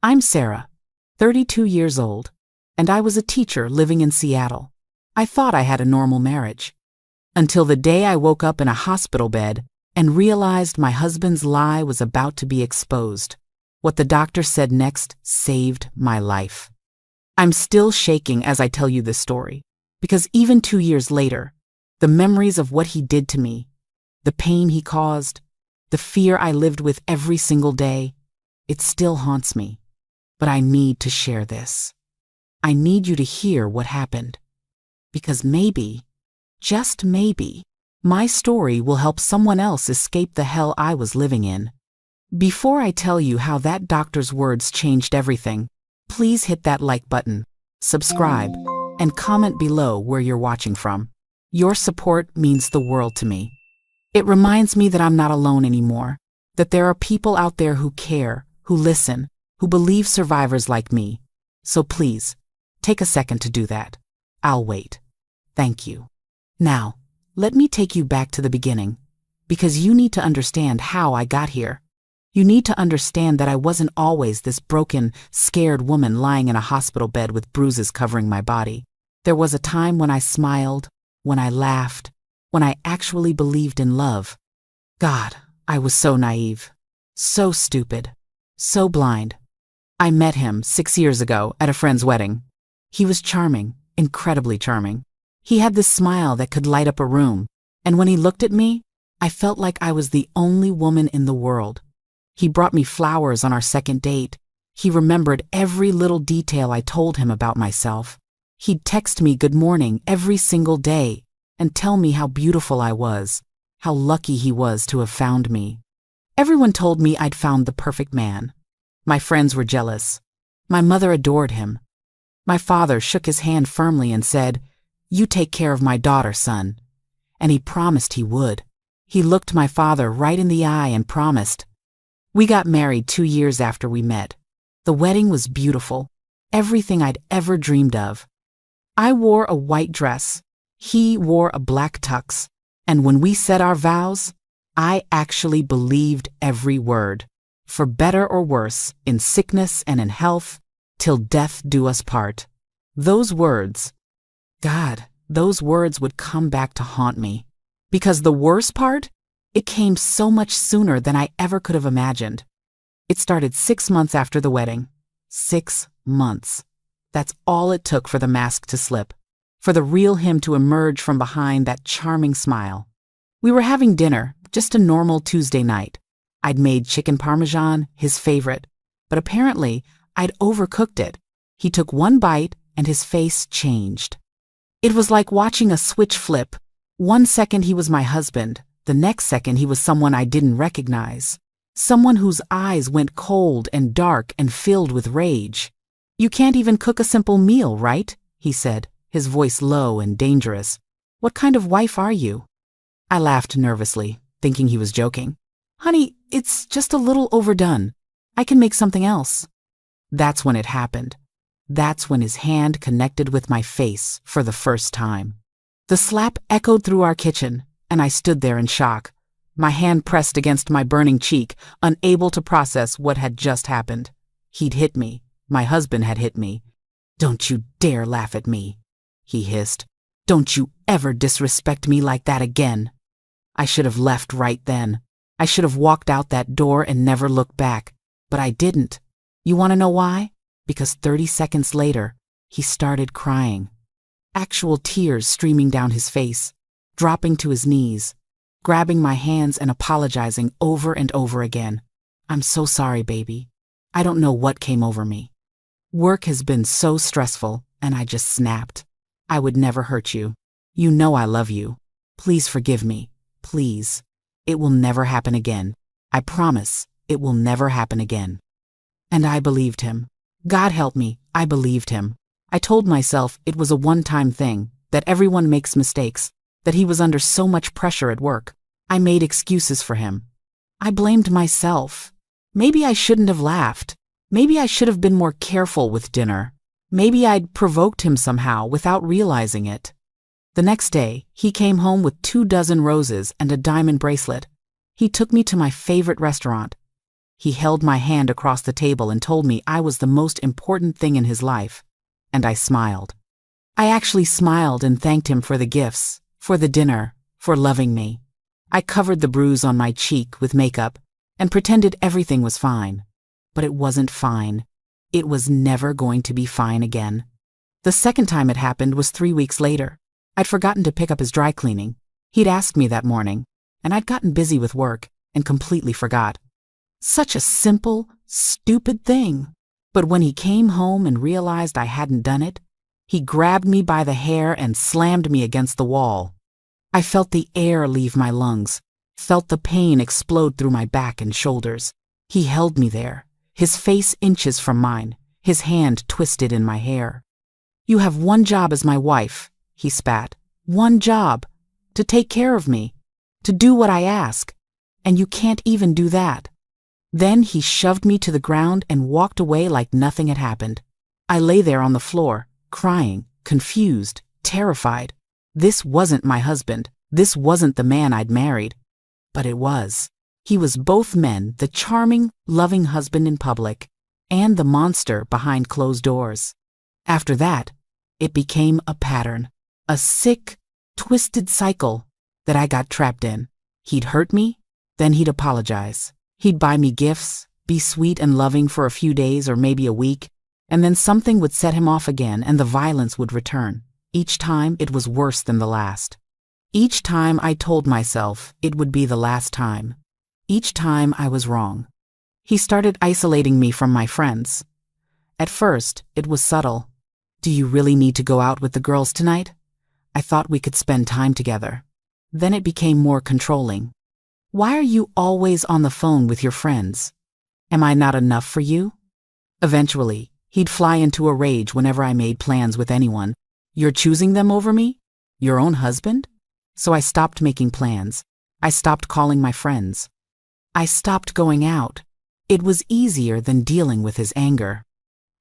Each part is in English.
I'm Sarah, 32 years old, and I was a teacher living in Seattle. I thought I had a normal marriage. Until the day I woke up in a hospital bed and realized my husband's lie was about to be exposed. What the doctor said next saved my life. I'm still shaking as I tell you this story, because even 2 years later, the memories of what he did to me, the pain he caused, the fear I lived with every single day, it still haunts me. But I need to share this. I need you to hear what happened. Because maybe, just maybe, my story will help someone else escape the hell I was living in. Before I tell you how that doctor's words changed everything, please hit that like button, subscribe, and comment below where you're watching from. Your support means the world to me. It reminds me that I'm not alone anymore, that there are people out there who care, who listen, who believe survivors like me. So please, take a second to do that. I'll wait. Thank you. Now, let me take you back to the beginning, because you need to understand how I got here. You need to understand that I wasn't always this broken, scared woman lying in a hospital bed with bruises covering my body. There was a time when I smiled, when I laughed, when I actually believed in love. God, I was so naive, so stupid, so blind. I met him 6 years ago at a friend's wedding. He was charming, incredibly charming. He had this smile that could light up a room, and when he looked at me, I felt like I was the only woman in the world. He brought me flowers on our second date. He remembered every little detail I told him about myself. He'd text me good morning every single day and tell me how beautiful I was, how lucky he was to have found me. Everyone told me I'd found the perfect man. My friends were jealous. My mother adored him. My father shook his hand firmly and said, "You take care of my daughter, son." And he promised he would. He looked my father right in the eye and promised. We got married 2 years after we met. The wedding was beautiful, everything I'd ever dreamed of. I wore a white dress. He wore a black tux. And when we said our vows, I actually believed every word. For better or worse, in sickness and in health, till death do us part. Those words, God, those words would come back to haunt me. Because the worst part, it came so much sooner than I ever could have imagined. It started 6 months after the wedding. 6 months. That's all it took for the mask to slip, for the real him to emerge from behind that charming smile. We were having dinner, just a normal Tuesday night. I'd made chicken parmesan, his favorite, but apparently I'd overcooked it. He took one bite and his face changed. It was like watching a switch flip. 1 second he was my husband, the next second he was someone I didn't recognize. Someone whose eyes went cold and dark and filled with rage. "You can't even cook a simple meal, right?" he said, his voice low and dangerous. "What kind of wife are you?" I laughed nervously, thinking he was joking. "Honey, it's just a little overdone. I can make something else." That's when it happened. That's when his hand connected with my face for the first time. The slap echoed through our kitchen, and I stood there in shock, my hand pressed against my burning cheek, unable to process what had just happened. He'd hit me. My husband had hit me. "Don't you dare laugh at me," he hissed. "Don't you ever disrespect me like that again." I should have left right then. I should have walked out that door and never looked back. But I didn't. You want to know why? Because 30 seconds later, he started crying. Actual tears streaming down his face, dropping to his knees, grabbing my hands and apologizing over and over again. "I'm so sorry, baby. I don't know what came over me. Work has been so stressful," and I just snapped. "I would never hurt you. You know I love you. Please forgive me. Please. It will never happen again. I promise it will never happen again." And I believed him. God help me, I believed him. I told myself it was a one-time thing, that everyone makes mistakes, that he was under so much pressure at work. I made excuses for him. I blamed myself. Maybe I shouldn't have laughed. Maybe I should have been more careful with dinner. Maybe I'd provoked him somehow without realizing it. The next day, he came home with 2 dozen roses and a diamond bracelet. He took me to my favorite restaurant. He held my hand across the table and told me I was the most important thing in his life. And I smiled. I actually smiled and thanked him for the gifts, for the dinner, for loving me. I covered the bruise on my cheek with makeup and pretended everything was fine. But it wasn't fine. It was never going to be fine again. The second time it happened was 3 weeks later. I'd forgotten to pick up his dry cleaning. He'd asked me that morning, and I'd gotten busy with work and completely forgot. Such a simple, stupid thing. But when he came home and realized I hadn't done it, he grabbed me by the hair and slammed me against the wall. I felt the air leave my lungs, felt the pain explode through my back and shoulders. He held me there, his face inches from mine, his hand twisted in my hair. "You have one job as my wife," he spat. "One job. To take care of me. To do what I ask. And you can't even do that." Then he shoved me to the ground and walked away like nothing had happened. I lay there on the floor, crying, confused, terrified. This wasn't my husband. This wasn't the man I'd married. But it was. He was both men, the charming, loving husband in public, and the monster behind closed doors. After that, it became a pattern, a sick, twisted cycle that I got trapped in. He'd hurt me, then he'd apologize. He'd buy me gifts, be sweet and loving for a few days or maybe a week, and then something would set him off again and the violence would return. Each time it was worse than the last. Each time I told myself it would be the last time. Each time I was wrong. He started isolating me from my friends. At first, it was subtle. "Do you really need to go out with the girls tonight? I thought we could spend time together." Then it became more controlling. "Why are you always on the phone with your friends? Am I not enough for you?" Eventually, he'd fly into a rage whenever I made plans with anyone. "You're choosing them over me? Your own husband?" So I stopped making plans. I stopped calling my friends. I stopped going out. It was easier than dealing with his anger.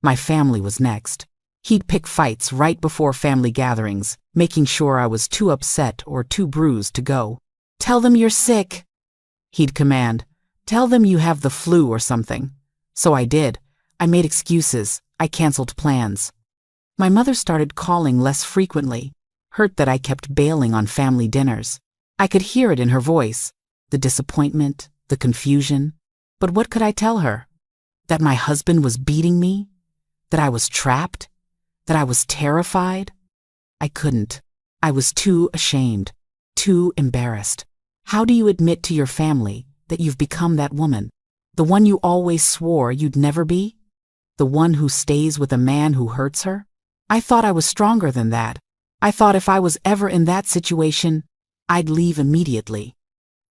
My family was next. He'd pick fights right before family gatherings, making sure I was too upset or too bruised to go. "Tell them you're sick," he'd command. "Tell them you have the flu or something." So I did. I made excuses. I canceled plans. My mother started calling less frequently, hurt that I kept bailing on family dinners. I could hear it in her voice, the disappointment, the confusion. But what could I tell her? That my husband was beating me? That I was trapped? That I was terrified? I couldn't. I was too ashamed, too embarrassed. How do you admit to your family that you've become that woman? The one you always swore you'd never be? The one who stays with a man who hurts her? I thought I was stronger than that. I thought if I was ever in that situation, I'd leave immediately.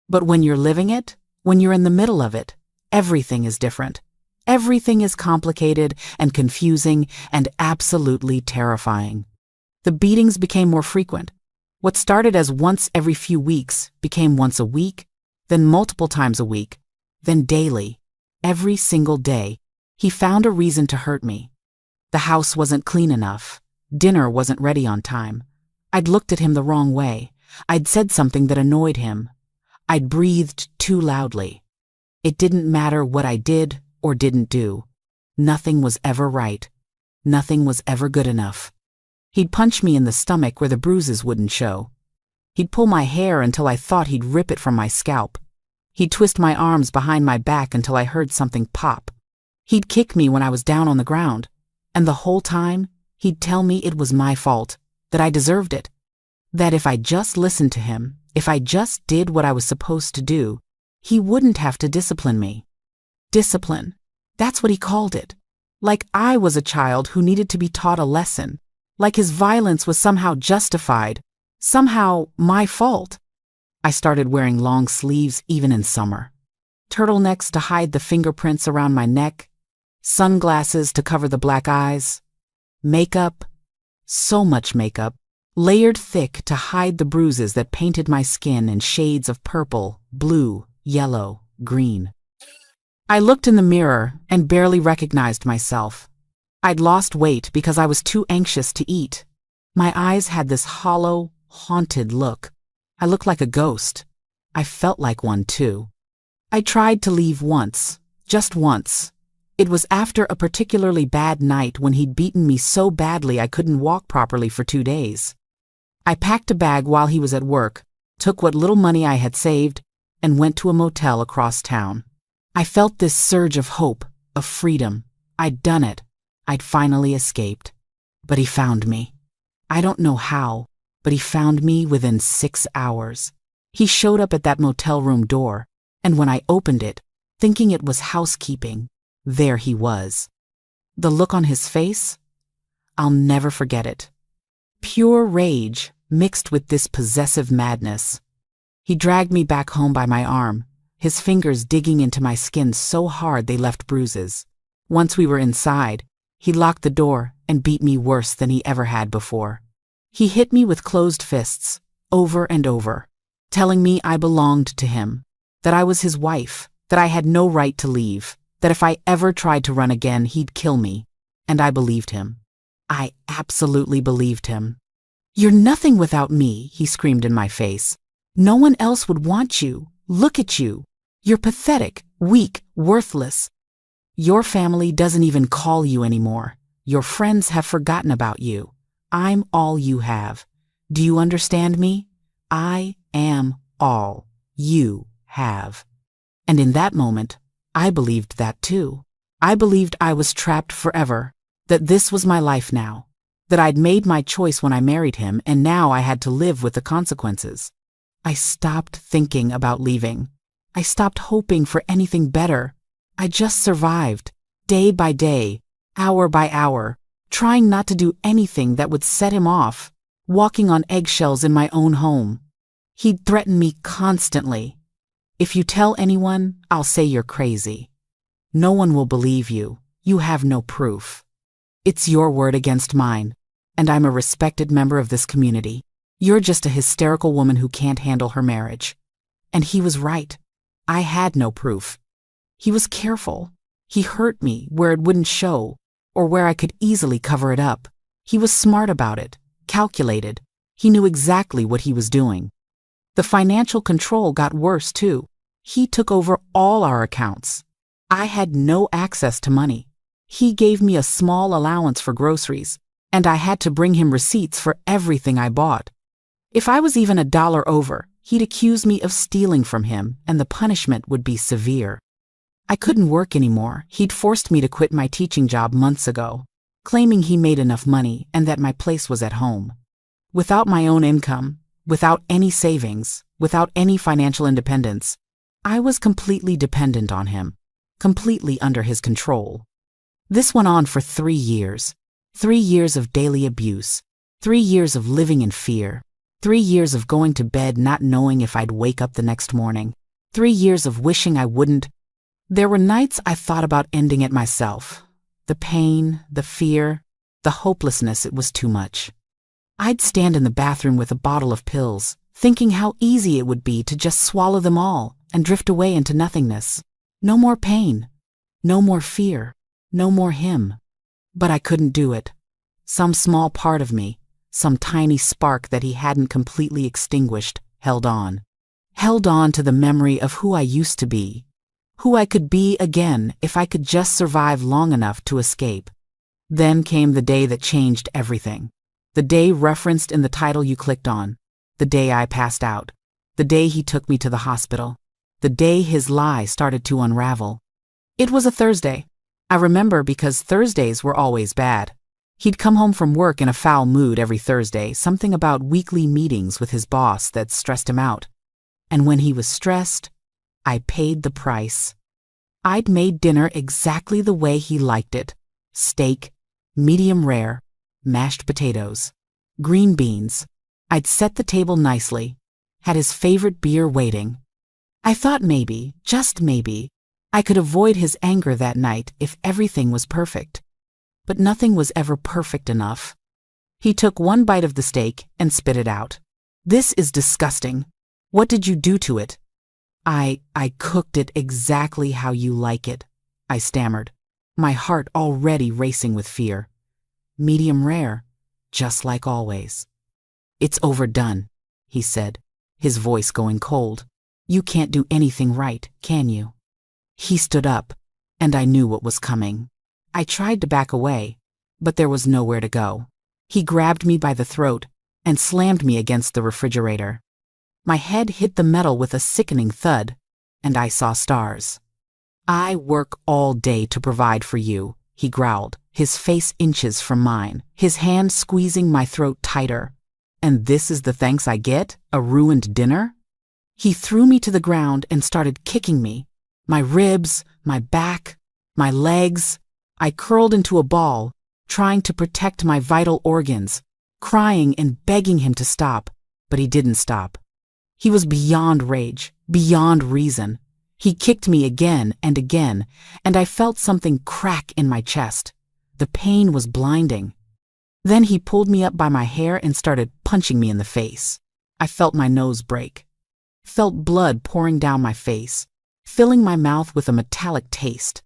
But when you're living it, when you're in the middle of it, everything is different. Everything is complicated and confusing and absolutely terrifying. The beatings became more frequent. What started as once every few weeks became once a week, then multiple times a week, then daily. Every single day, he found a reason to hurt me. The house wasn't clean enough. Dinner wasn't ready on time. I'd looked at him the wrong way. I'd said something that annoyed him. I'd breathed too loudly. It didn't matter what I did or didn't do. Nothing was ever right. Nothing was ever good enough. He'd punch me in the stomach where the bruises wouldn't show. He'd pull my hair until I thought he'd rip it from my scalp. He'd twist my arms behind my back until I heard something pop. He'd kick me when I was down on the ground. And the whole time, he'd tell me it was my fault, that I deserved it. That if I just listened to him, if I just did what I was supposed to do, he wouldn't have to discipline me. Discipline. That's what he called it. Like I was a child who needed to be taught a lesson. Like his violence was somehow justified. Somehow my fault. I started wearing long sleeves even in summer. Turtlenecks to hide the fingerprints around my neck. Sunglasses to cover the black eyes. Makeup. So much makeup. Layered thick to hide the bruises that painted my skin in shades of purple, blue, yellow, green. I looked in the mirror and barely recognized myself. I'd lost weight because I was too anxious to eat. My eyes had this hollow, haunted look. I looked like a ghost. I felt like one too. I tried to leave once, Just once. It was after a particularly bad night when he'd beaten me so badly I couldn't walk properly for 2 days. I packed a bag while he was at work, took what little money I had saved, and went to a motel across town. I felt this surge of hope, of freedom. I'd done it. I'd finally escaped. But he found me. I don't know how, but he found me within 6 hours. He showed up at that motel room door, and when I opened it, thinking it was housekeeping, there he was. The look on his face? I'll never forget it. Pure rage mixed with this possessive madness. He dragged me back home by my arm, his fingers digging into my skin so hard they left bruises. Once we were inside, he locked the door and beat me worse than he ever had before. He hit me with closed fists, over and over, telling me I belonged to him, that I was his wife, that I had no right to leave, that if I ever tried to run again, he'd kill me. And I believed him. I absolutely believed him. "You're nothing without me," he screamed in my face. "No one else would want you. Look at you. You're pathetic, weak, worthless. Your family doesn't even call you anymore. Your friends have forgotten about you. I'm all you have. Do you understand me? I am all you have." And in that moment, I believed that too. I believed I was trapped forever, that this was my life now, that I'd made my choice when I married him and now I had to live with the consequences. I stopped thinking about leaving. I stopped hoping for anything better. I just survived, day by day, hour by hour, trying not to do anything that would set him off, walking on eggshells in my own home. He'd threaten me constantly. "If you tell anyone, I'll say you're crazy. No one will believe you. You have no proof. It's your word against mine, and I'm a respected member of this community. You're just a hysterical woman who can't handle her marriage." And he was right. I had no proof. He was careful. He hurt me where it wouldn't show, or where I could easily cover it up. He was smart about it, calculated. He knew exactly what he was doing. The financial control got worse too. He took over all our accounts. I had no access to money. He gave me a small allowance for groceries, and I had to bring him receipts for everything I bought. If I was even $1 over, he'd accuse me of stealing from him, and the punishment would be severe. I couldn't work anymore. He'd forced me to quit my teaching job months ago, claiming he made enough money and that my place was at home. Without my own income, without any savings, without any financial independence, I was completely dependent on him, completely under his control. This went on for 3 years. 3 years of daily abuse. 3 years of living in fear. 3 years of going to bed not knowing if I'd wake up the next morning. 3 years of wishing I wouldn't. There were nights I thought about ending it myself. The pain, the fear, the hopelessness, it was too much. I'd stand in the bathroom with a bottle of pills, thinking how easy it would be to just swallow them all and drift away into nothingness. No more pain, no more fear, no more him. But I couldn't do it. Some small part of me, some tiny spark that he hadn't completely extinguished, held on. Held on to the memory of who I used to be, who I could be again if I could just survive long enough to escape. Then came the day that changed everything. The day referenced in the title you clicked on. The day I passed out. The day he took me to the hospital. The day his lie started to unravel. It was a Thursday. I remember because Thursdays were always bad. He'd come home from work in a foul mood every Thursday, something about weekly meetings with his boss that stressed him out. And when he was stressed, I paid the price. I'd made dinner exactly the way he liked it. Steak, medium rare, mashed potatoes, green beans. I'd set the table nicely, had his favorite beer waiting. I thought maybe, just maybe, I could avoid his anger that night if everything was perfect. But nothing was ever perfect enough. He took one bite of the steak and spit it out. "This is disgusting. What did you do to it?" I cooked it exactly how you like it," I stammered, my heart already racing with fear. "Medium rare, just like always." "It's overdone," he said, his voice going cold. "You can't do anything right, can you?" He stood up, and I knew what was coming. I tried to back away, but there was nowhere to go. He grabbed me by the throat and slammed me against the refrigerator. My head hit the metal with a sickening thud, and I saw stars. "I work all day to provide for you," he growled, his face inches from mine, his hand squeezing my throat tighter. "And this is the thanks I get? A ruined dinner?" He threw me to the ground and started kicking me. My ribs, my back, my legs. I curled into a ball, trying to protect my vital organs, crying and begging him to stop, but he didn't stop. He was beyond rage, beyond reason. He kicked me again and again, and I felt something crack in my chest. The pain was blinding. Then he pulled me up by my hair and started punching me in the face. I felt my nose break, felt blood pouring down my face, filling my mouth with a metallic taste.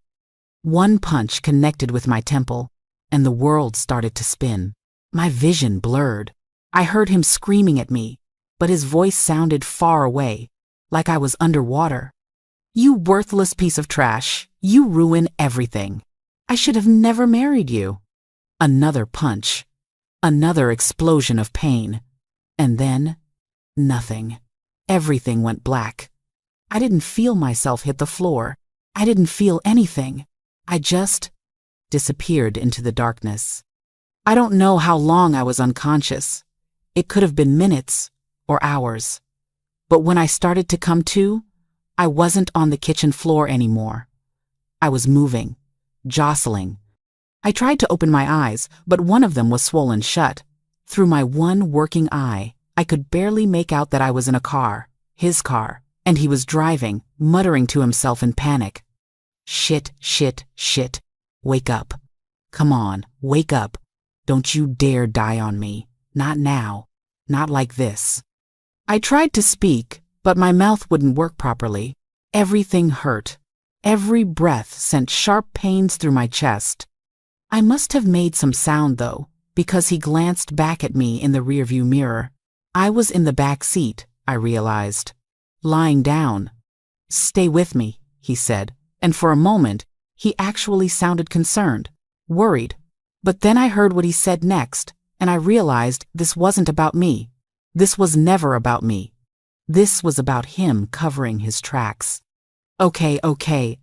One punch connected with my temple, and the world started to spin. My vision blurred. I heard him screaming at me, but his voice sounded far away, like I was underwater. "You worthless piece of trash. You ruin everything. I should have never married you." Another punch. Another explosion of pain. And then, nothing. Everything went black. I didn't feel myself hit the floor. I didn't feel anything. I just disappeared into the darkness. I don't know how long I was unconscious. It could have been minutes or hours. But when I started to come to, I wasn't on the kitchen floor anymore. I was moving, jostling. I tried to open my eyes, but one of them was swollen shut. Through my one working eye, I could barely make out that I was in a car, his car, and he was driving, muttering to himself in panic. "Shit, shit, shit. Wake up. Come on, wake up. Don't you dare die on me. Not now. Not like this." I tried to speak, but my mouth wouldn't work properly. Everything hurt. Every breath sent sharp pains through my chest. I must have made some sound, though, because he glanced back at me in the rearview mirror. I was in the back seat, I realized, lying down. "Stay with me," he said, and for a moment, he actually sounded concerned, worried. But then I heard what he said next, and I realized this wasn't about me. This was never about me. This was about him covering his tracks. Okay,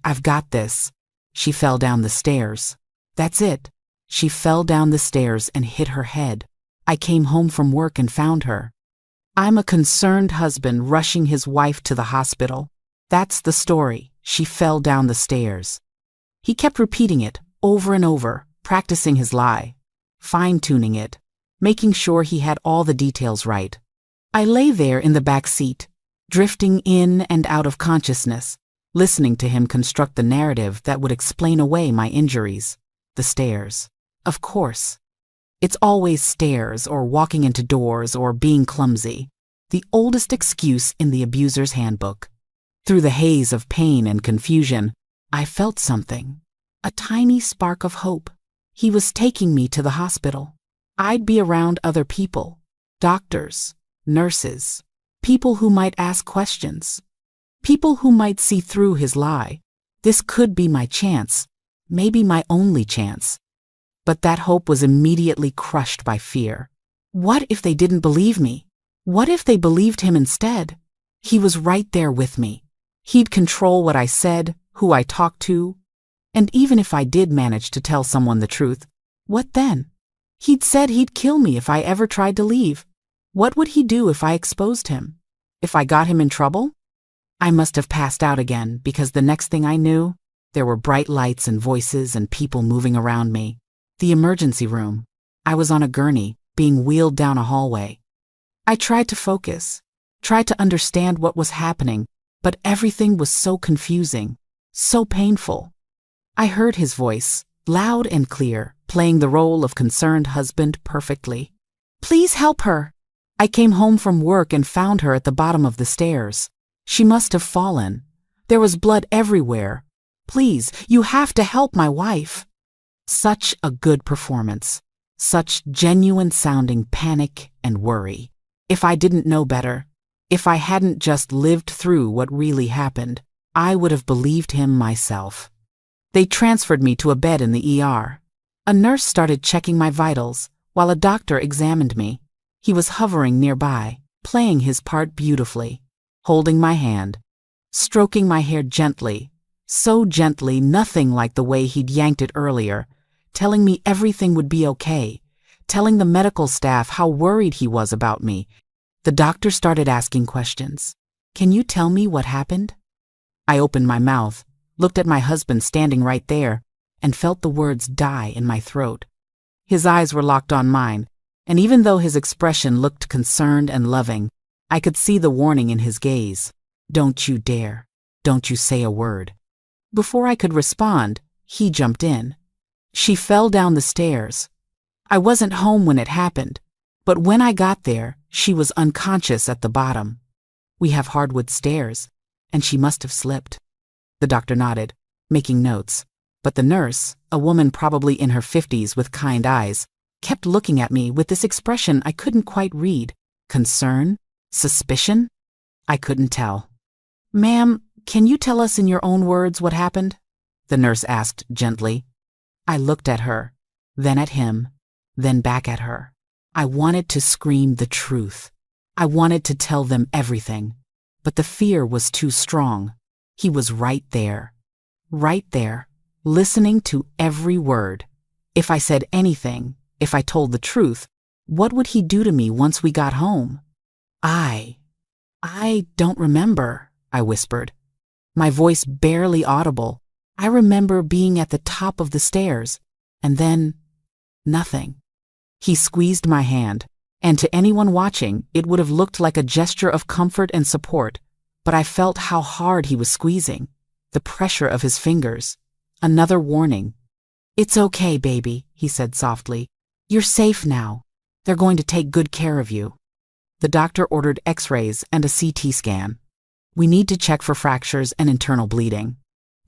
I've got this." She fell down the stairs. That's it. She fell down the stairs and hit her head. I came home from work and found her. I'm a concerned husband rushing his wife to the hospital. That's the story. She fell down the stairs. He kept repeating it over and over, practicing his lie, fine-tuning it, making sure he had all the details right. I lay there in the back seat, drifting in and out of consciousness, listening to him construct the narrative that would explain away my injuries. The stairs. Of course. It's always stairs or walking into doors or being clumsy. The oldest excuse in the abuser's handbook. Through the haze of pain and confusion, I felt something. A tiny spark of hope. He was taking me to the hospital. I'd be around other people. Doctors, nurses, people who might ask questions. People who might see through his lie. This could be my chance. Maybe my only chance. But that hope was immediately crushed by fear. What if they didn't believe me? What if they believed him instead? He was right there with me. He'd control what I said, who I talked to. And even if I did manage to tell someone the truth, what then? He'd said he'd kill me if I ever tried to leave. What would he do if I exposed him? If I got him in trouble? I must have passed out again because the next thing I knew, there were bright lights and voices and people moving around me. The emergency room. I was on a gurney, being wheeled down a hallway. I tried to focus, tried to understand what was happening, but everything was so confusing, so painful. I heard his voice, loud and clear, playing the role of concerned husband perfectly. "Please help her." I came home from work and found her at the bottom of the stairs. She must have fallen. There was blood everywhere. "Please, you have to help my wife." Such a good performance. Such genuine-sounding panic and worry. If I didn't know better, if I hadn't just lived through what really happened, I would have believed him myself. They transferred me to a bed in the ER. A nurse started checking my vitals, while a doctor examined me. He was hovering nearby, playing his part beautifully, holding my hand, stroking my hair gently, so gently, nothing like the way he'd yanked it earlier, telling me everything would be okay, telling the medical staff how worried he was about me. The doctor started asking questions. "Can you tell me what happened?" I opened my mouth, looked at my husband standing right there, and felt the words die in my throat. His eyes were locked on mine, and even though his expression looked concerned and loving, I could see the warning in his gaze. "Don't you dare. Don't you say a word." Before I could respond, he jumped in. She fell down the stairs. I wasn't home when it happened, but when I got there, she was unconscious at the bottom. We have hardwood stairs, and she must have slipped. The doctor nodded, making notes, but the nurse, a woman probably in her 50s with kind eyes, kept looking at me with this expression I couldn't quite read. Concern? Suspicion? I couldn't tell. "Ma'am, can you tell us in your own words what happened?" the nurse asked gently. I looked at her, then at him, then back at her. I wanted to scream the truth. I wanted to tell them everything, but the fear was too strong. He was right there, listening to every word. If I said anything, if I told the truth, what would he do to me once we got home? I don't remember, I whispered, my voice barely audible. I remember being at the top of the stairs, and then nothing. He squeezed my hand, and to anyone watching, it would have looked like a gesture of comfort and support, but I felt how hard he was squeezing, the pressure of his fingers. Another warning. "It's okay, baby," he said softly. "You're safe now. They're going to take good care of you." The doctor ordered X-rays and a CT scan. "We need to check for fractures and internal bleeding.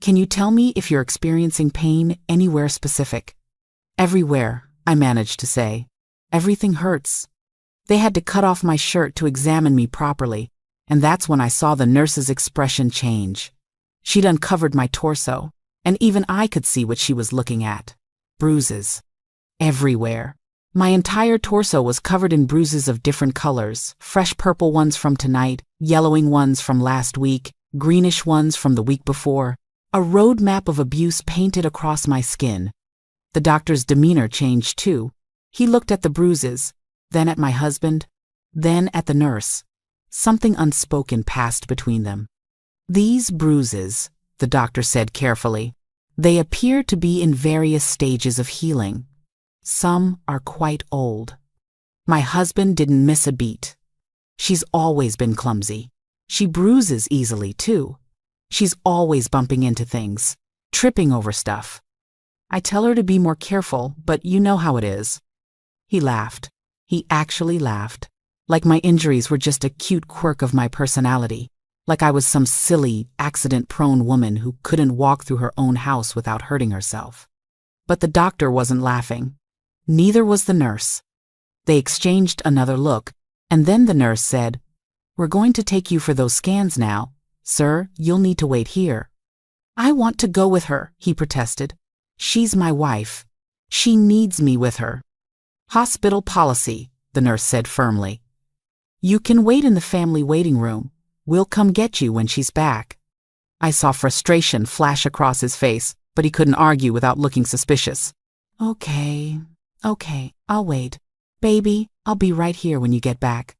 Can you tell me if you're experiencing pain anywhere specific?" "Everywhere," I managed to say. "Everything hurts." They had to cut off my shirt to examine me properly, and that's when I saw the nurse's expression change. She'd uncovered my torso, and even I could see what she was looking at. Bruises. Everywhere. My entire torso was covered in bruises of different colors, fresh purple ones from tonight, yellowing ones from last week, greenish ones from the week before, a road map of abuse painted across my skin. The doctor's demeanor changed too. He looked at the bruises, then at my husband, then at the nurse. Something unspoken passed between them. "These bruises," the doctor said carefully, "they appear to be in various stages of healing. Some are quite old. My husband didn't miss a beat. She's always been clumsy. She bruises easily, too. She's always bumping into things, tripping over stuff. I tell her to be more careful, but you know how it is." He laughed. He actually laughed, like my injuries were just a cute quirk of my personality, like I was some silly, accident-prone woman who couldn't walk through her own house without hurting herself. But the doctor wasn't laughing. Neither was the nurse. They exchanged another look, and then the nurse said, "We're going to take you for those scans now. Sir, you'll need to wait here." "I want to go with her," he protested. "She's my wife. She needs me with her." "Hospital policy," the nurse said firmly. "You can wait in the family waiting room. We'll come get you when she's back." I saw frustration flash across his face, but he couldn't argue without looking suspicious. Okay, I'll wait. Baby, I'll be right here when you get back."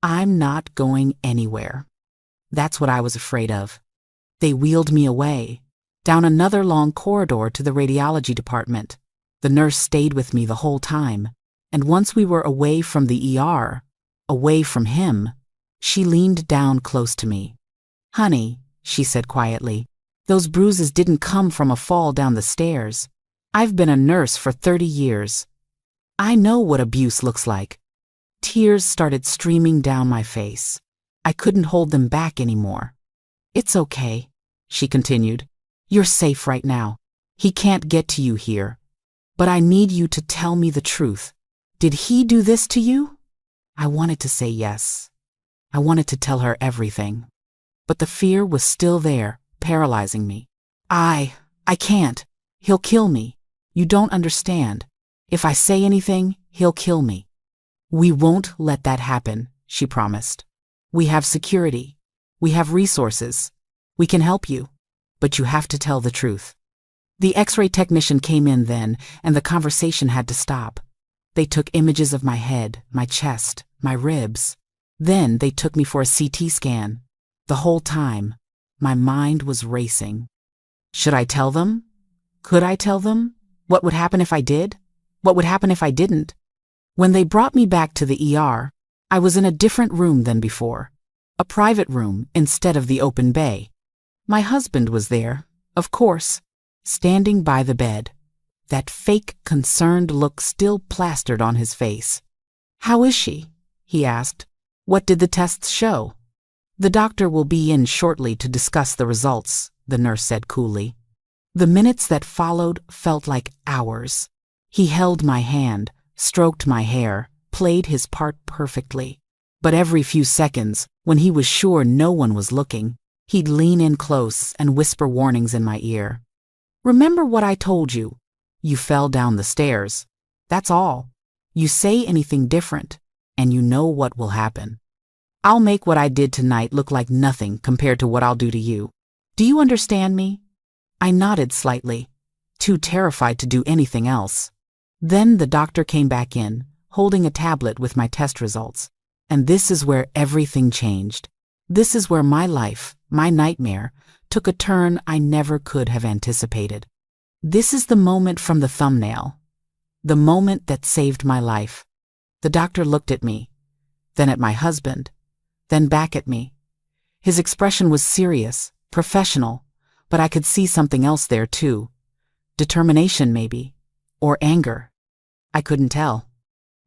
I'm not going anywhere. That's what I was afraid of. They wheeled me away, down another long corridor to the radiology department. The nurse stayed with me the whole time, and once we were away from the ER, away from him, she leaned down close to me. "Honey," she said quietly, "those bruises didn't come from a fall down the stairs. I've been a nurse for 30 years. I know what abuse looks like." Tears started streaming down my face. I couldn't hold them back anymore. "It's okay," she continued. "You're safe right now. He can't get to you here. But I need you to tell me the truth. Did he do this to you?" I wanted to say yes. I wanted to tell her everything. But the fear was still there, paralyzing me. I can't. He'll kill me. You don't understand. If I say anything, he'll kill me. We won't let that happen, she promised. We have security. We have resources. We can help you. But you have to tell the truth. The X-ray technician came in then, and the conversation had to stop. They took images of my head, my chest, my ribs. Then they took me for a CT scan. The whole time, my mind was racing. Should I tell them? Could I tell them? What would happen if I did? What would happen if I didn't? When they brought me back to the ER, I was in a different room than before. A private room instead of the open bay. My husband was there, of course, standing by the bed. That fake, concerned look still plastered on his face. How is she? He asked. What did the tests show? The doctor will be in shortly to discuss the results, the nurse said coolly. The minutes that followed felt like hours. He held my hand, stroked my hair, played his part perfectly. But every few seconds, when he was sure no one was looking, he'd lean in close and whisper warnings in my ear. Remember what I told you? You fell down the stairs. That's all. You say anything different, and you know what will happen. I'll make what I did tonight look like nothing compared to what I'll do to you. Do you understand me? I nodded slightly, too terrified to do anything else. Then the doctor came back in, holding a tablet with my test results. And this is where everything changed. This is where my life, my nightmare, took a turn I never could have anticipated. This is the moment from the thumbnail. The moment that saved my life. The doctor looked at me, then at my husband, then back at me. His expression was serious, professional, but I could see something else there too. Determination, maybe, or anger. I couldn't tell.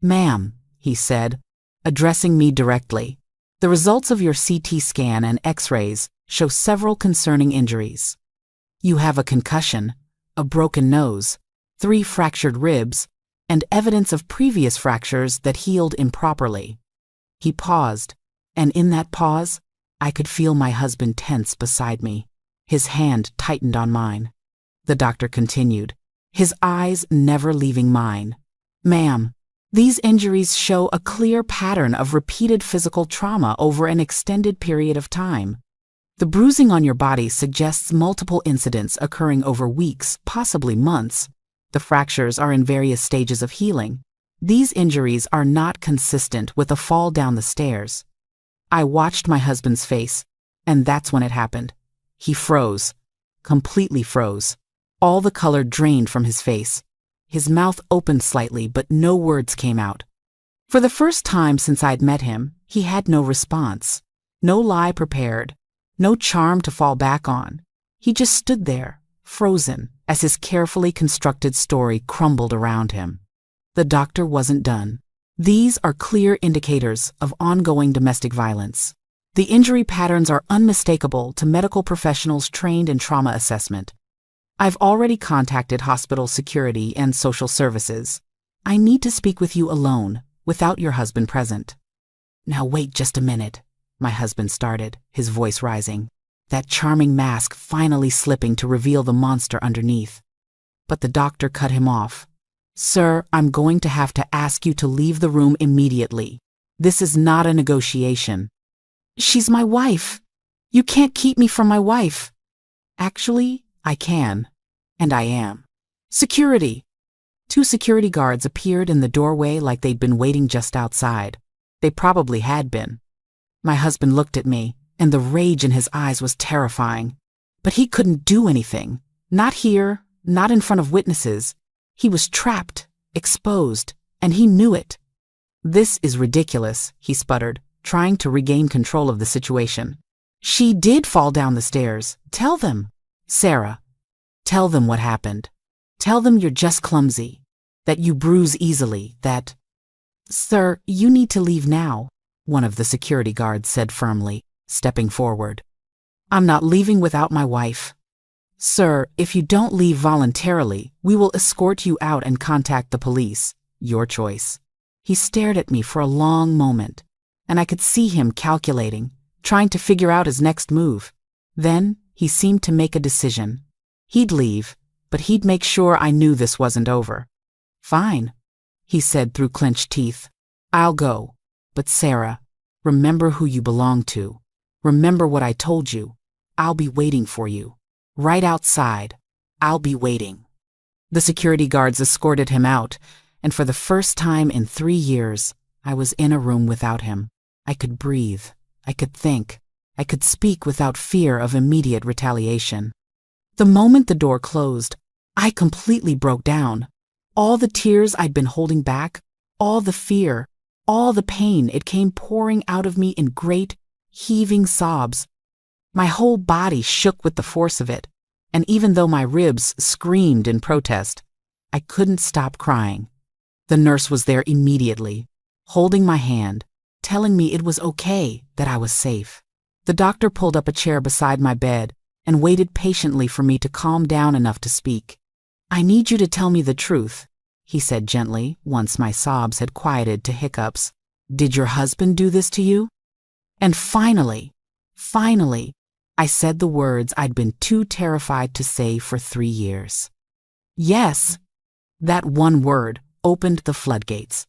Ma'am, he said, addressing me directly, the results of your CT scan and X-rays show several concerning injuries. You have a concussion, a broken nose, 3 fractured ribs, and evidence of previous fractures that healed improperly. He paused, and in that pause, I could feel my husband tense beside me. His hand tightened on mine. The doctor continued, his eyes never leaving mine. Ma'am, these injuries show a clear pattern of repeated physical trauma over an extended period of time. The bruising on your body suggests multiple incidents occurring over weeks, possibly months. The fractures are in various stages of healing. These injuries are not consistent with a fall down the stairs. I watched my husband's face, and that's when it happened. He froze, completely froze. All the color drained from his face. His mouth opened slightly, but no words came out. For the first time since I'd met him, he had no response, no lie prepared, no charm to fall back on. He just stood there, frozen, as his carefully constructed story crumbled around him. The doctor wasn't done. These are clear indicators of ongoing domestic violence. The injury patterns are unmistakable to medical professionals trained in trauma assessment. I've already contacted hospital security and social services. I need to speak with you alone, without your husband present. Now wait just a minute, my husband started, his voice rising, that charming mask finally slipping to reveal the monster underneath. But the doctor cut him off. Sir, I'm going to have to ask you to leave the room immediately. This is not a negotiation. She's my wife. You can't keep me from my wife. Actually, I can, and I am. Security! 2 security guards appeared in the doorway like they'd been waiting just outside. They probably had been. My husband looked at me, and the rage in his eyes was terrifying. But he couldn't do anything. Not here, not in front of witnesses. He was trapped, exposed, and he knew it. This is ridiculous, he sputtered, trying to regain control of the situation. She did fall down the stairs. Tell them. Sarah, tell them what happened. Tell them you're just clumsy, that you bruise easily, that... Sir, you need to leave now, one of the security guards said firmly, stepping forward. I'm not leaving without my wife. Sir, if you don't leave voluntarily, we will escort you out and contact the police. Your choice. He stared at me for a long moment, and I could see him calculating, trying to figure out his next move. Then he seemed to make a decision. He'd leave, but he'd make sure I knew this wasn't over. Fine, he said through clenched teeth. I'll go. But Sarah, remember who you belong to. Remember what I told you. I'll be waiting for you. Right outside. I'll be waiting. The security guards escorted him out, and for the first time in 3 years, I was in a room without him. I could breathe. I could think. I could speak without fear of immediate retaliation. The moment the door closed, I completely broke down. All the tears I'd been holding back, all the fear, all the pain, it came pouring out of me in great, heaving sobs. My whole body shook with the force of it, and even though my ribs screamed in protest, I couldn't stop crying. The nurse was there immediately, holding my hand, telling me it was okay, that I was safe. The doctor pulled up a chair beside my bed and waited patiently for me to calm down enough to speak. I need you to tell me the truth, he said gently, once my sobs had quieted to hiccups. Did your husband do this to you? And finally, I said the words I'd been too terrified to say for 3 years. Yes. That one word opened the floodgates.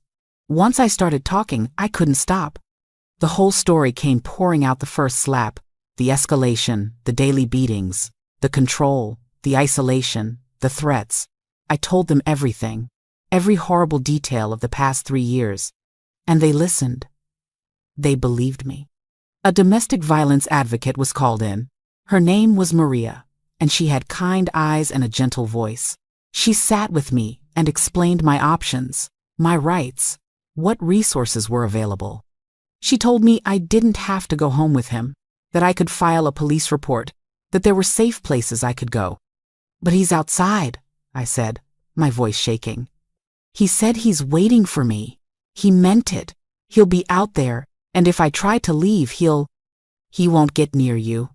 Once I started talking, I couldn't stop. The whole story came pouring out: the first slap, the escalation, the daily beatings, the control, the isolation, the threats. I told them everything, every horrible detail of the past 3 years. And they listened. They believed me. A domestic violence advocate was called in. Her name was Maria, and she had kind eyes and a gentle voice. She sat with me and explained my options, my rights, what resources were available. She told me I didn't have to go home with him, that I could file a police report, that there were safe places I could go. But he's outside, I said, my voice shaking. He said he's waiting for me. He meant it. He'll be out there, and if I try to leave, he won't get near you.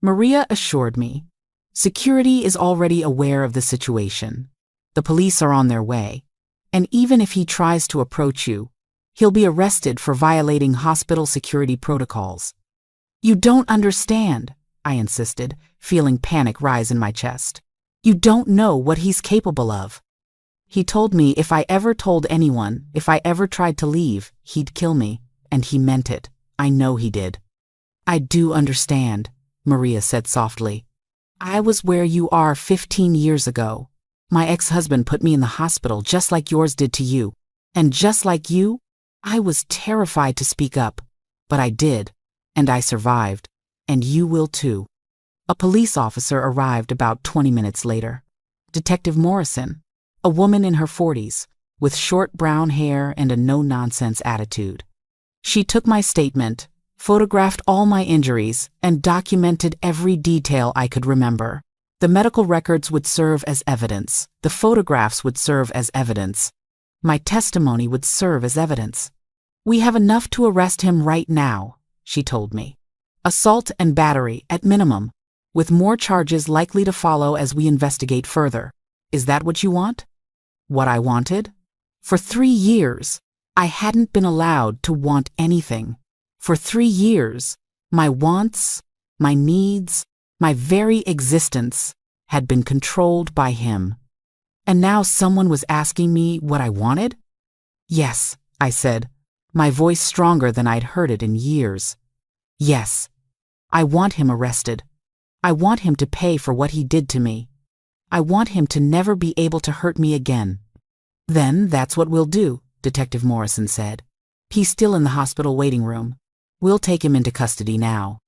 Maria assured me. Security is already aware of the situation. The police are on their way. And even if he tries to approach you, he'll be arrested for violating hospital security protocols. You don't understand, I insisted, feeling panic rise in my chest. You don't know what he's capable of. He told me if I ever told anyone, if I ever tried to leave, he'd kill me, and he meant it. I know he did. I do understand, Maria said softly. I was where you are 15 years ago. My ex-husband put me in the hospital just like yours did to you. And just like you, I was terrified to speak up. But I did, and I survived. And you will too. A police officer arrived about 20 minutes later. Detective Morrison, a woman in her 40s, with short brown hair and a no-nonsense attitude. She took my statement, photographed all my injuries, and documented every detail I could remember. The medical records would serve as evidence. The photographs would serve as evidence. My testimony would serve as evidence. We have enough to arrest him right now, she told me. Assault and battery at minimum, with more charges likely to follow as we investigate further. Is that what you want? What I wanted? For 3 years, I hadn't been allowed to want anything. For 3 years, my wants, my needs, my very existence had been controlled by him. And now someone was asking me what I wanted? Yes, I said, my voice stronger than I'd heard it in years. Yes, I want him arrested. I want him to pay for what he did to me. I want him to never be able to hurt me again. Then that's what we'll do, Detective Morrison said. He's still in the hospital waiting room. We'll take him into custody now.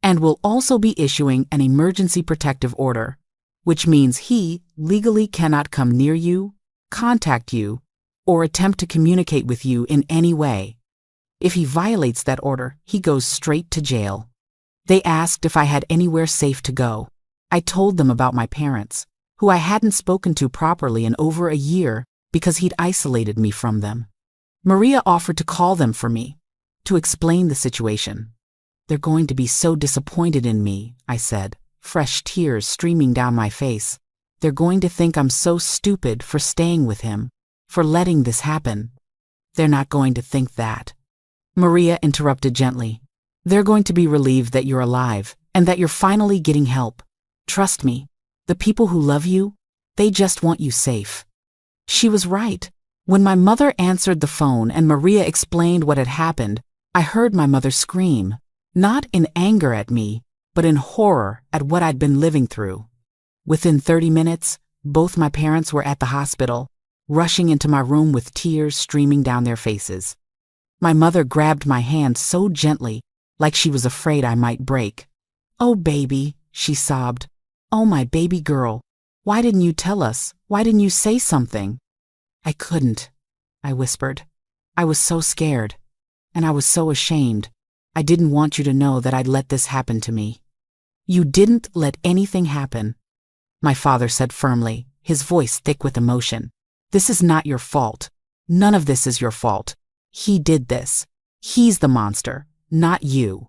And we'll also be issuing an emergency protective order, which means he legally cannot come near you, contact you, or attempt to communicate with you in any way. If he violates that order, he goes straight to jail. They asked if I had anywhere safe to go. I told them about my parents, who I hadn't spoken to properly in over a year because he'd isolated me from them. Maria offered to call them for me, to explain the situation. They're going to be so disappointed in me, I said, fresh tears streaming down my face. They're going to think I'm so stupid for staying with him, for letting this happen. They're not going to think that. Maria interrupted gently. They're going to be relieved that you're alive and that you're finally getting help. Trust me, The people who love you, they just want you safe. She was right. When my mother answered the phone and Maria explained what had happened, I heard my mother scream, not in anger at me, but in horror at what I'd been living through. Within 30 minutes, both my parents were at the hospital, rushing into my room with tears streaming down their faces. My mother grabbed my hand so gently, like she was afraid I might break. "Oh, baby," she sobbed. "Oh, my baby girl. Why didn't you tell us? Why didn't you say something?" "I couldn't," I whispered. "I was so scared. And I was so ashamed. I didn't want you to know that I'd let this happen to me." "You didn't let anything happen," my father said firmly, his voice thick with emotion. "This is not your fault. None of this is your fault. He did this. He's the monster, not you."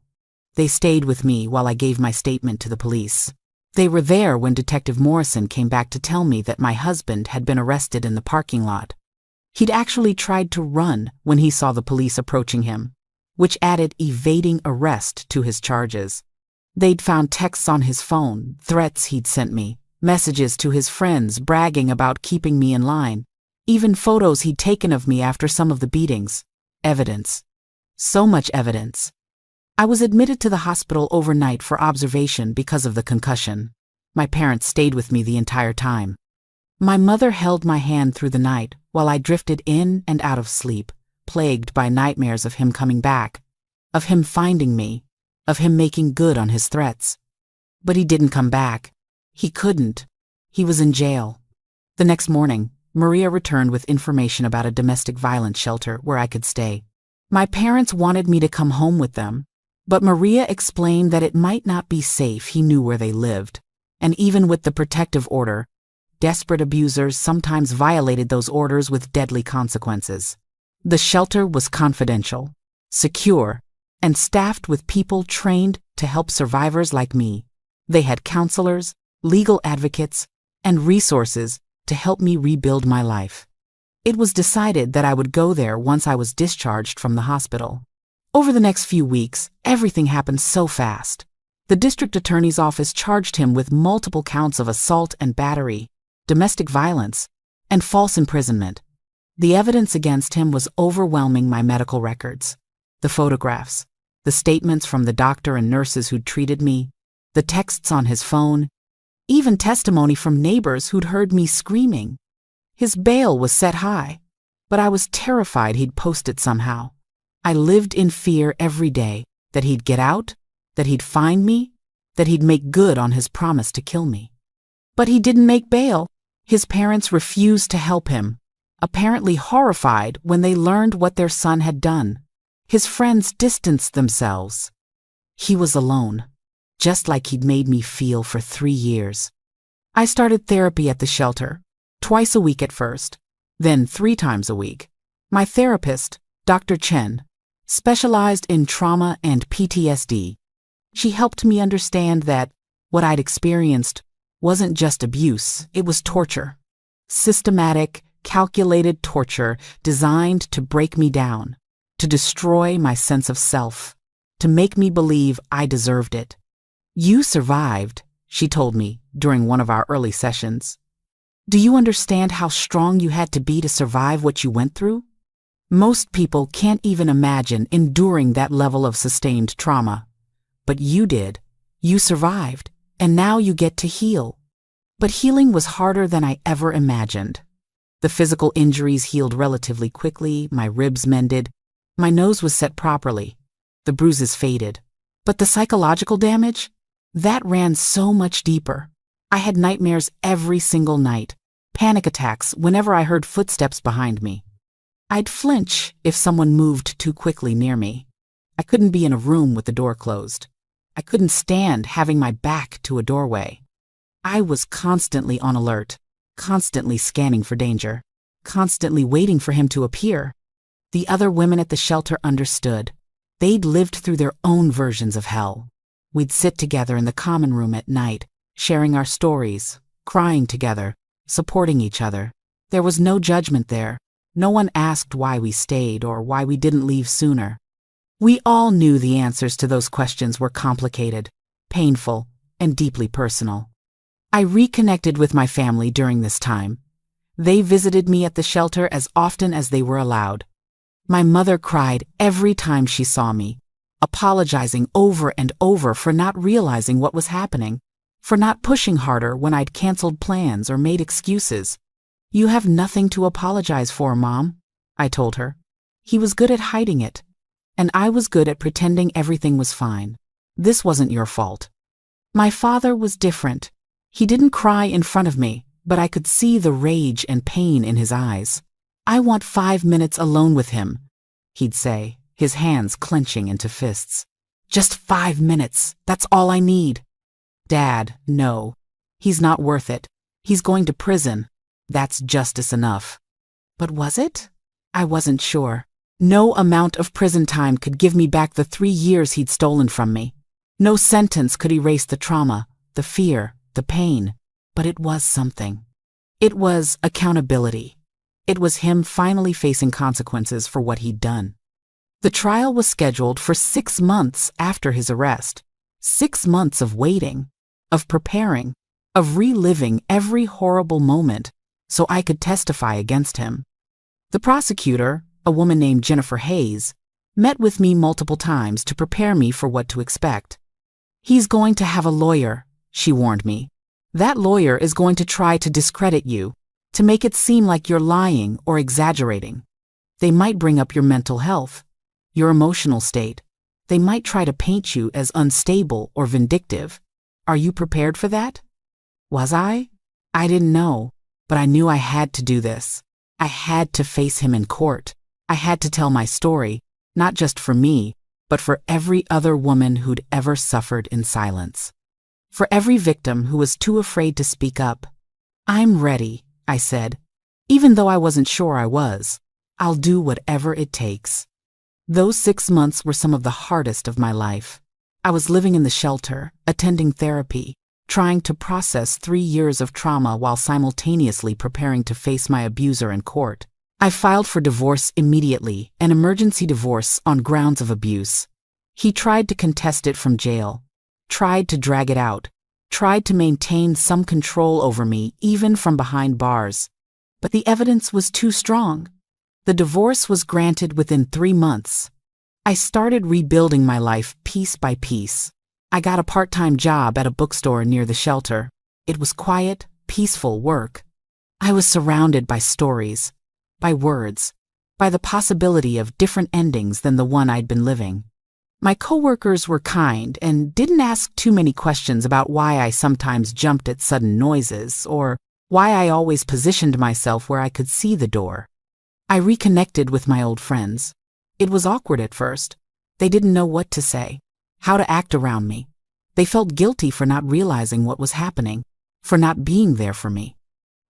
They stayed with me while I gave my statement to the police. They were there when Detective Morrison came back to tell me that my husband had been arrested in the parking lot. He'd actually tried to run when he saw the police approaching him, which added evading arrest to his charges. They'd found texts on his phone, threats he'd sent me, messages to his friends bragging about keeping me in line, even photos he'd taken of me after some of the beatings. Evidence. So much evidence. I was admitted to the hospital overnight for observation because of the concussion. My parents stayed with me the entire time. My mother held my hand through the night while I drifted in and out of sleep, plagued by nightmares of him coming back, of him finding me, of him making good on his threats. But he didn't come back. He couldn't. He was in jail. The next morning, Maria returned with information about a domestic violence shelter where I could stay. My parents wanted me to come home with them, but Maria explained that it might not be safe. He knew where they lived. And even with the protective order, desperate abusers sometimes violated those orders with deadly consequences. The shelter was confidential, secure, and staffed with people trained to help survivors like me. They had counselors, legal advocates, and resources to help me rebuild my life. It was decided that I would go there once I was discharged from the hospital. Over the next few weeks, everything happened so fast. The district attorney's office charged him with multiple counts of assault and battery, domestic violence, and false imprisonment. The evidence against him was overwhelming. My medical records, the photographs, the statements from the doctor and nurses who'd treated me, the texts on his phone, even testimony from neighbors who'd heard me screaming. His bail was set high, but I was terrified he'd post it somehow. I lived in fear every day that he'd get out, that he'd find me, that he'd make good on his promise to kill me. But he didn't make bail. His parents refused to help him, apparently horrified when they learned what their son had done. His friends distanced themselves. He was alone, just like he'd made me feel for 3 years. I started therapy at the shelter, twice a week at first, then 3 times a week. My therapist, Dr. Chen, specialized in trauma and PTSD. She helped me understand that what I'd experienced wasn't just abuse, it was torture. Systematic, calculated torture designed to break me down, to destroy my sense of self, to make me believe I deserved it. "You survived," she told me during one of our early sessions. "Do you understand how strong you had to be to survive what you went through? Most people can't even imagine enduring that level of sustained trauma. But you did. You survived, and now you get to heal." But healing was harder than I ever imagined. The physical injuries healed relatively quickly, my ribs mended, my nose was set properly, the bruises faded. But the psychological damage? That ran so much deeper. I had nightmares every single night, panic attacks whenever I heard footsteps behind me. I'd flinch if someone moved too quickly near me. I couldn't be in a room with the door closed. I couldn't stand having my back to a doorway. I was constantly on alert, constantly scanning for danger, constantly waiting for him to appear. The other women at the shelter understood. They'd lived through their own versions of hell. We'd sit together in the common room at night, sharing our stories, crying together, supporting each other. There was no judgment there. No one asked why we stayed or why we didn't leave sooner. We all knew the answers to those questions were complicated, painful, and deeply personal. I reconnected with my family during this time. They visited me at the shelter as often as they were allowed. My mother cried every time she saw me, apologizing over and over for not realizing what was happening, for not pushing harder when I'd canceled plans or made excuses. "You have nothing to apologize for, Mom," I told her. "He was good at hiding it, and I was good at pretending everything was fine. This wasn't your fault." My father was different. He didn't cry in front of me, but I could see the rage and pain in his eyes. "I want 5 minutes alone with him," he'd say, his hands clenching into fists. "Just 5 minutes, that's all I need." "Dad, no. He's not worth it. He's going to prison. That's justice enough." But was it? I wasn't sure. No amount of prison time could give me back the 3 years he'd stolen from me. No sentence could erase the trauma, the fear, the pain, but it was something. It was accountability. It was him finally facing consequences for what he'd done. The trial was scheduled for 6 months after his arrest. 6 months of waiting, of preparing, of reliving every horrible moment so I could testify against him. The prosecutor, a woman named Jennifer Hayes, met with me multiple times to prepare me for what to expect. "He's going to have a lawyer," she warned me. "That lawyer is going to try to discredit you, to make it seem like you're lying or exaggerating. They might bring up your mental health, your emotional state. They might try to paint you as unstable or vindictive. Are you prepared for that?" Was I? I didn't know, but I knew I had to do this. I had to face him in court. I had to tell my story, not just for me, but for every other woman who'd ever suffered in silence. For every victim who was too afraid to speak up. "I'm ready," I said. Even though I wasn't sure I was. "I'll do whatever it takes." Those 6 months were some of the hardest of my life. I was living in the shelter, attending therapy, trying to process 3 years of trauma while simultaneously preparing to face my abuser in court. I filed for divorce immediately, an emergency divorce on grounds of abuse. He tried to contest it from jail, tried to drag it out, tried to maintain some control over me even from behind bars. But the evidence was too strong. The divorce was granted within 3 months. I started rebuilding my life piece by piece. I got a part-time job at a bookstore near the shelter. It was quiet, peaceful work. I was surrounded by stories, by words, by the possibility of different endings than the one I'd been living. My coworkers were kind and didn't ask too many questions about why I sometimes jumped at sudden noises or why I always positioned myself where I could see the door. I reconnected with my old friends. It was awkward at first. They didn't know what to say, how to act around me. They felt guilty for not realizing what was happening, for not being there for me.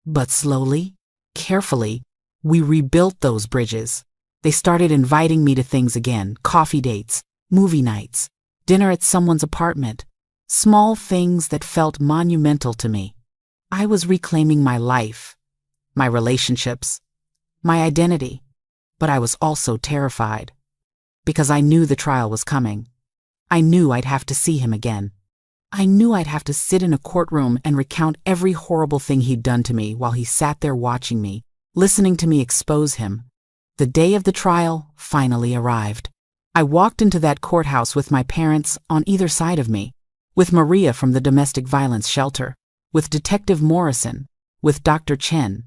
But slowly, carefully, we rebuilt those bridges. They started inviting me to things again, coffee dates, movie nights, dinner at someone's apartment, small things that felt monumental to me. I was reclaiming my life, my relationships, my identity, but I was also terrified because I knew the trial was coming. I knew I'd have to see him again. I knew I'd have to sit in a courtroom and recount every horrible thing he'd done to me while he sat there watching me, listening to me expose him. The day of the trial finally arrived. I walked into that courthouse with my parents on either side of me, with Maria from the domestic violence shelter, with Detective Morrison, with Dr. Chen.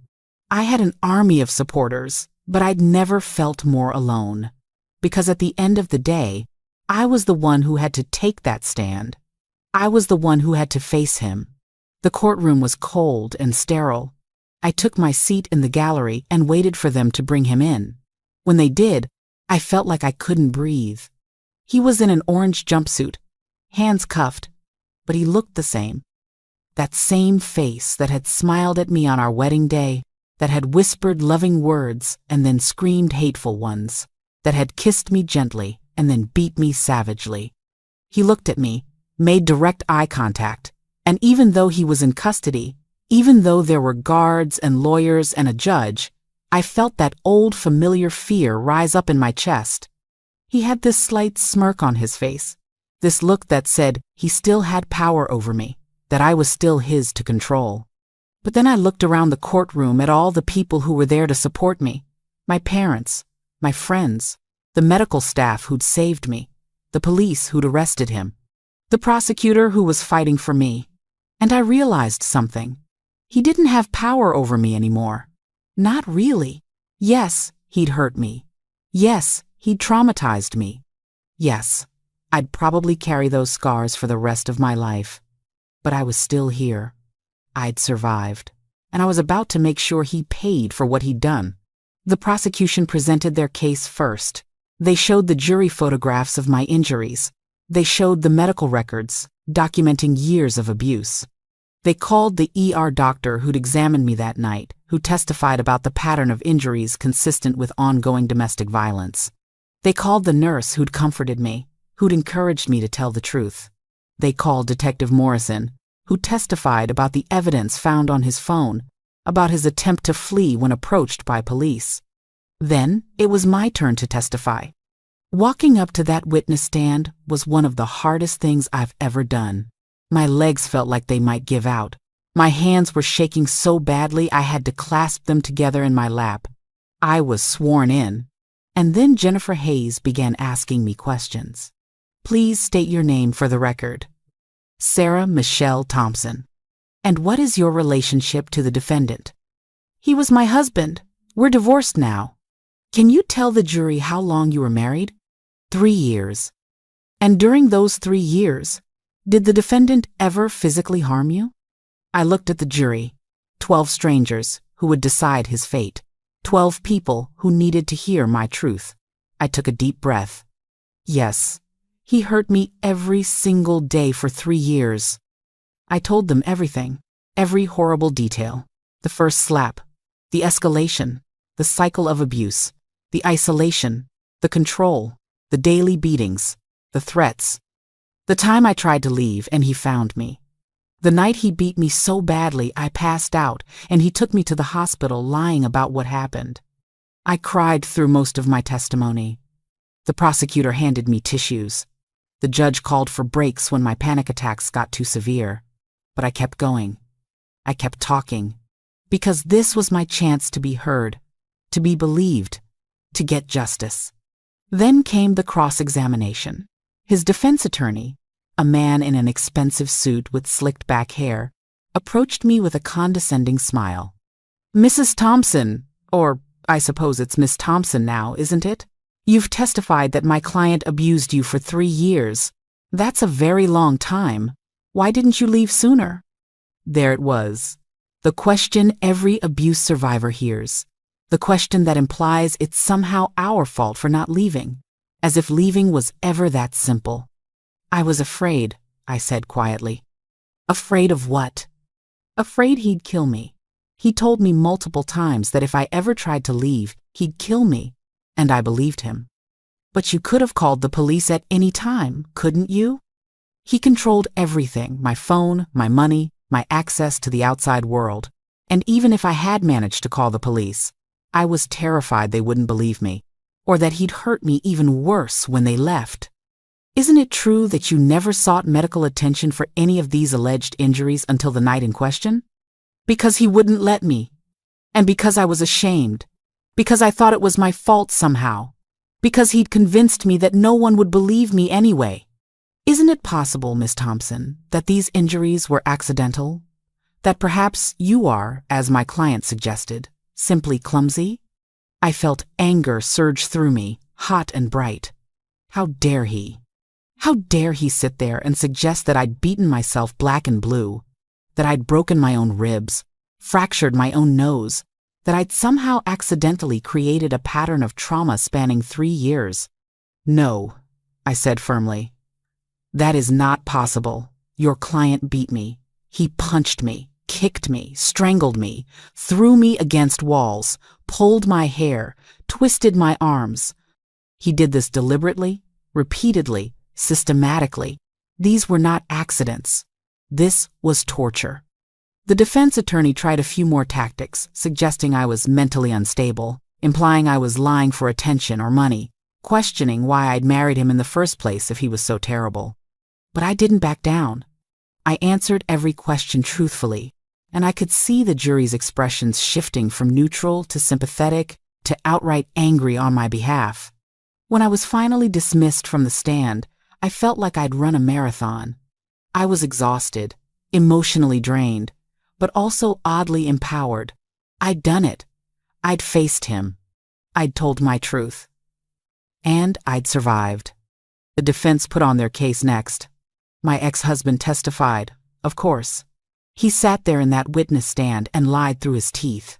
I had an army of supporters, but I'd never felt more alone. Because at the end of the day, I was the one who had to take that stand. I was the one who had to face him. The courtroom was cold and sterile. I took my seat in the gallery and waited for them to bring him in. When they did, I felt like I couldn't breathe. He was in an orange jumpsuit, hands cuffed, but he looked the same. That same face that had smiled at me on our wedding day, that had whispered loving words and then screamed hateful ones, that had kissed me gently and then beat me savagely. He looked at me, made direct eye contact, and even though he was in custody, even though there were guards and lawyers and a judge, I felt that old familiar fear rise up in my chest. He had this slight smirk on his face, this look that said he still had power over me, that I was still his to control. But then I looked around the courtroom at all the people who were there to support me. My parents, my friends, the medical staff who'd saved me, the police who'd arrested him, the prosecutor who was fighting for me. And I realized something. He didn't have power over me anymore. Not really. Yes, he'd hurt me. Yes, he'd traumatized me. Yes, I'd probably carry those scars for the rest of my life. But I was still here. I'd survived, and I was about to make sure he paid for what he'd done. The prosecution presented their case first. They showed the jury photographs of my injuries. They showed the medical records, documenting years of abuse. They called the ER doctor who'd examined me that night, who testified about the pattern of injuries consistent with ongoing domestic violence. They called the nurse who'd comforted me, who'd encouraged me to tell the truth. They called Detective Morrison, who testified about the evidence found on his phone, about his attempt to flee when approached by police. Then it was my turn to testify. Walking up to that witness stand was one of the hardest things I've ever done. My legs felt like they might give out. My hands were shaking so badly I had to clasp them together in my lap. I was sworn in. And then Jennifer Hayes began asking me questions. Please state your name for the record. Sarah Michelle Thompson. And what is your relationship to the defendant? He was my husband. We're divorced now. Can you tell the jury how long you were married? 3 years. And during those 3 years, did the defendant ever physically harm you? I looked at the jury, 12 strangers who would decide his fate, 12 people who needed to hear my truth. I took a deep breath. Yes, he hurt me every single day for 3 years. I told them everything, every horrible detail. The first slap, the escalation, the cycle of abuse, the isolation, the control, the daily beatings, the threats. The time I tried to leave and he found me. The night he beat me so badly I passed out and he took me to the hospital lying about what happened. I cried through most of my testimony. The prosecutor handed me tissues. The judge called for breaks when my panic attacks got too severe. But I kept going. I kept talking. Because this was my chance to be heard, to be believed, to get justice. Then came the cross-examination. His defense attorney, a man in an expensive suit with slicked back hair, approached me with a condescending smile. Mrs. Thompson, or I suppose it's Miss Thompson now, isn't it? You've testified that my client abused you for 3 years. That's a very long time. Why didn't you leave sooner? There it was. The question every abuse survivor hears. The question that implies it's somehow our fault for not leaving, as if leaving was ever that simple. I was afraid, I said quietly. Afraid of what? Afraid he'd kill me. He told me multiple times that if I ever tried to leave, he'd kill me, and I believed him. But you could have called the police at any time, couldn't you? He controlled everything, my phone, my money, my access to the outside world. And even if I had managed to call the police, I was terrified they wouldn't believe me, or that he'd hurt me even worse when they left. Isn't it true that you never sought medical attention for any of these alleged injuries until the night in question? Because he wouldn't let me. And because I was ashamed. Because I thought it was my fault somehow. Because he'd convinced me that no one would believe me anyway. Isn't it possible, Miss Thompson, that these injuries were accidental? That perhaps you are, as my client suggested, simply clumsy? I felt anger surge through me, hot and bright. How dare he? How dare he sit there and suggest that I'd beaten myself black and blue, that I'd broken my own ribs, fractured my own nose, that I'd somehow accidentally created a pattern of trauma spanning 3 years. No, I said firmly. That is not possible. Your client beat me. He punched me, kicked me, strangled me, threw me against walls, pulled my hair, twisted my arms. He did this deliberately, repeatedly, systematically. These were not accidents. This was torture. The defense attorney tried a few more tactics, suggesting I was mentally unstable, implying I was lying for attention or money, questioning why I'd married him in the first place if he was so terrible. But I didn't back down. I answered every question truthfully, and I could see the jury's expressions shifting from neutral to sympathetic to outright angry on my behalf. When I was finally dismissed from the stand, I felt like I'd run a marathon. I was exhausted, emotionally drained, but also oddly empowered. I'd done it. I'd faced him. I'd told my truth. And I'd survived. The defense put on their case next. My ex-husband testified, of course. He sat there in that witness stand and lied through his teeth.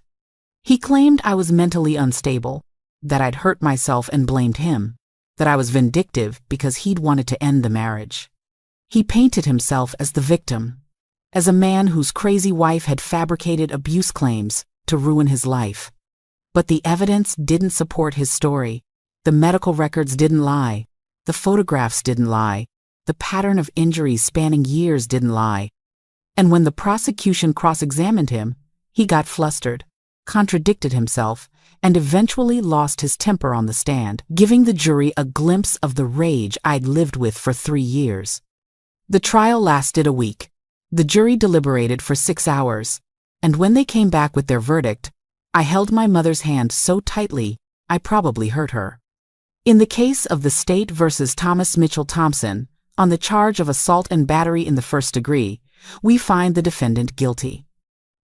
He claimed I was mentally unstable, that I'd hurt myself and blamed him, that I was vindictive because he'd wanted to end the marriage. He painted himself as the victim, as a man whose crazy wife had fabricated abuse claims to ruin his life. But the evidence didn't support his story. The medical records didn't lie. The photographs didn't lie. The pattern of injuries spanning years didn't lie. And when the prosecution cross-examined him, he got flustered, contradicted himself, and eventually lost his temper on the stand, giving the jury a glimpse of the rage I'd lived with for 3 years. The trial lasted a week. The jury deliberated for 6 hours, and when they came back with their verdict, I held my mother's hand so tightly, I probably hurt her. In the case of the State versus Thomas Mitchell Thompson, on the charge of assault and battery in the first degree, we find the defendant guilty.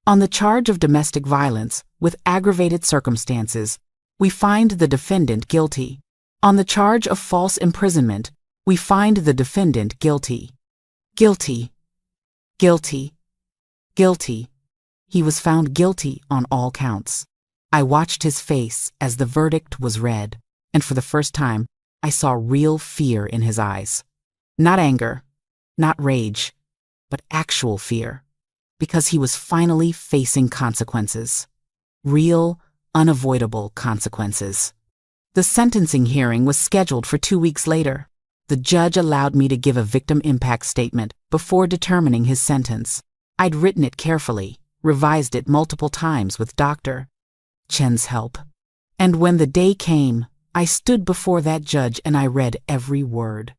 On the charge of domestic violence with aggravated circumstances, we find the defendant guilty. On the charge of false imprisonment, we find the defendant guilty. Guilty. Guilty. Guilty. He was found guilty on all counts. I watched his face as the verdict was read, and for the first time, I saw real fear in his eyes. Not anger, not rage, but actual fear, because he was finally facing consequences. Real, unavoidable consequences. The sentencing hearing was scheduled for 2 weeks later. The judge allowed me to give a victim impact statement before determining his sentence. I'd written it carefully, revised it multiple times with Dr. Chen's help. And when the day came, I stood before that judge and I read every word.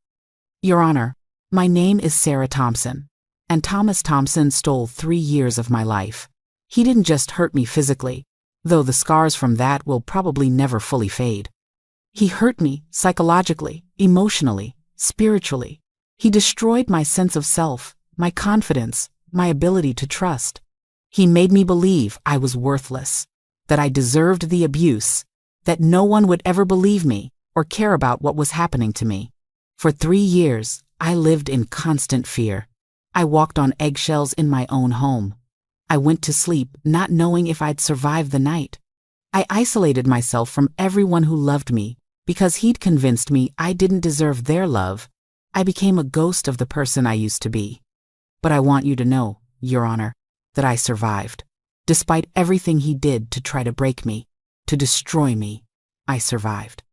Your Honor, my name is Sarah Thompson, and Thomas Thompson stole 3 years of my life. He didn't just hurt me physically, though the scars from that will probably never fully fade. He hurt me psychologically, emotionally, spiritually. He destroyed my sense of self, my confidence, my ability to trust. He made me believe I was worthless, that I deserved the abuse, that no one would ever believe me or care about what was happening to me. For 3 years, I lived in constant fear. I walked on eggshells in my own home. I went to sleep not knowing if I'd survive the night. I isolated myself from everyone who loved me because he'd convinced me I didn't deserve their love. I became a ghost of the person I used to be. But I want you to know, Your Honor, that I survived. Despite everything he did to try to break me, to destroy me, I survived.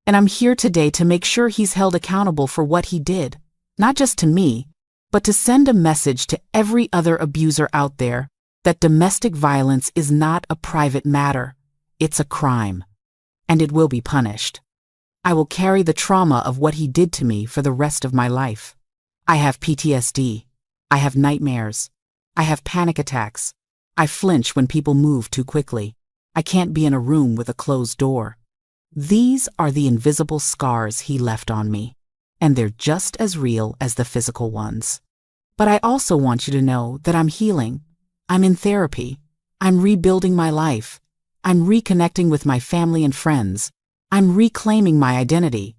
And I'm here today to make sure he's held accountable for what he did, not just to me, but to send a message to every other abuser out there that domestic violence is not a private matter. It's a crime, and it will be punished. I will carry the trauma of what he did to me for the rest of my life. I have PTSD. I have nightmares. I have panic attacks. I flinch when people move too quickly. I can't be in a room with a closed door. These are the invisible scars he left on me, and they're just as real as the physical ones. But I also want you to know that I'm healing. I'm in therapy. I'm rebuilding my life. I'm reconnecting with my family and friends. I'm reclaiming my identity.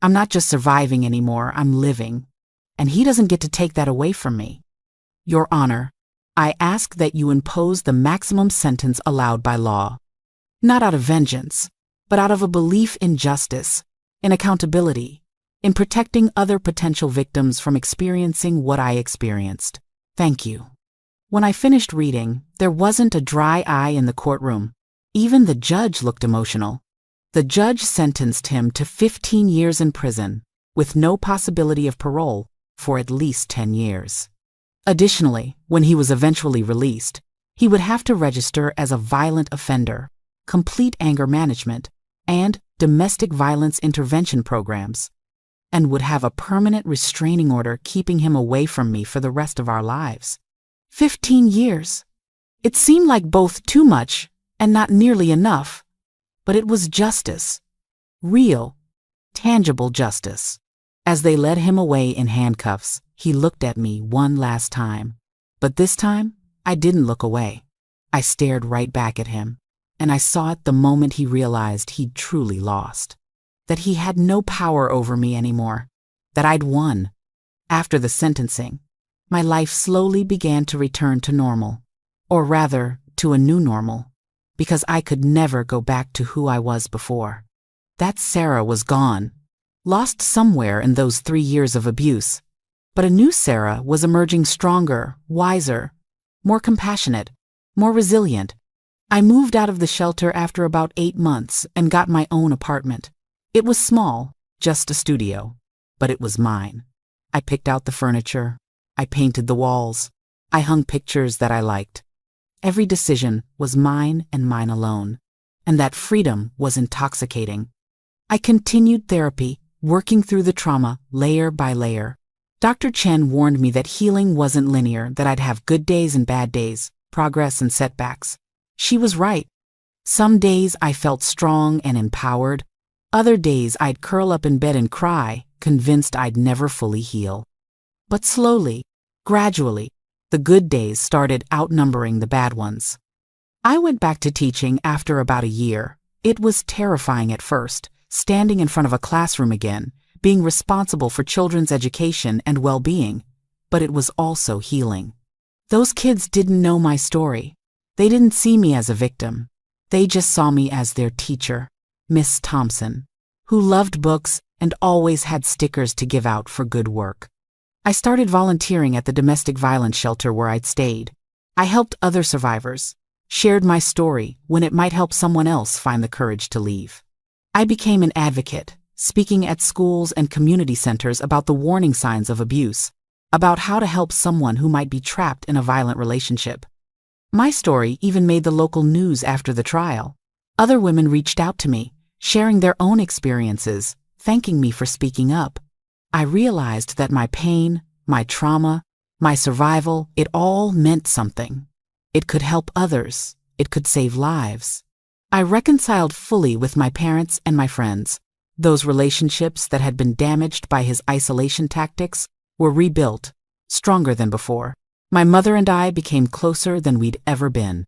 I'm not just surviving anymore, I'm living. And he doesn't get to take that away from me. Your Honor, I ask that you impose the maximum sentence allowed by law. Not out of vengeance, but out of a belief in justice, in accountability, in protecting other potential victims from experiencing what I experienced. Thank you. When I finished reading, there wasn't a dry eye in the courtroom. Even the judge looked emotional. The judge sentenced him to 15 years in prison, with no possibility of parole, for at least 10 years. Additionally, when he was eventually released, he would have to register as a violent offender, complete anger management, and domestic violence intervention programs. and would have a permanent restraining order keeping him away from me for the rest of our lives. 15 years. It seemed like both too much and not nearly enough, but it was justice. Real, tangible justice. As they led him away in handcuffs, he looked at me one last time. But this time, I didn't look away. I stared right back at him, and I saw it the moment he realized he'd truly lost. That he had no power over me anymore. That I'd won. After the sentencing, my life slowly began to return to normal. Or rather, to a new normal. Because I could never go back to who I was before. That Sarah was gone. Lost somewhere in those 3 years of abuse. But a new Sarah was emerging stronger, wiser, more compassionate, more resilient. I moved out of the shelter after about 8 months and got my own apartment. It was small, just a studio, but it was mine. I picked out the furniture. I painted the walls. I hung pictures that I liked. Every decision was mine and mine alone, and that freedom was intoxicating. I continued therapy, working through the trauma layer by layer. Dr. Chen warned me that healing wasn't linear, that I'd have good days and bad days, progress and setbacks. She was right. Some days I felt strong and empowered. Other days I'd curl up in bed and cry, convinced I'd never fully heal. But slowly, gradually, the good days started outnumbering the bad ones. I went back to teaching after about a year. It was terrifying at first, standing in front of a classroom again, being responsible for children's education and well-being, but it was also healing. Those kids didn't know my story. They didn't see me as a victim. They just saw me as their teacher, Miss Thompson, who loved books and always had stickers to give out for good work. I started volunteering at the domestic violence shelter where I'd stayed. I helped other survivors, shared my story when it might help someone else find the courage to leave. I became an advocate, speaking at schools and community centers about the warning signs of abuse, about how to help someone who might be trapped in a violent relationship. My story even made the local news after the trial. Other women reached out to me, sharing their own experiences, thanking me for speaking up. I realized that my pain, my trauma, my survival, it all meant something. It could help others. It could save lives. I reconciled fully with my parents and my friends. Those relationships that had been damaged by his isolation tactics were rebuilt, stronger than before. My mother and I became closer than we'd ever been.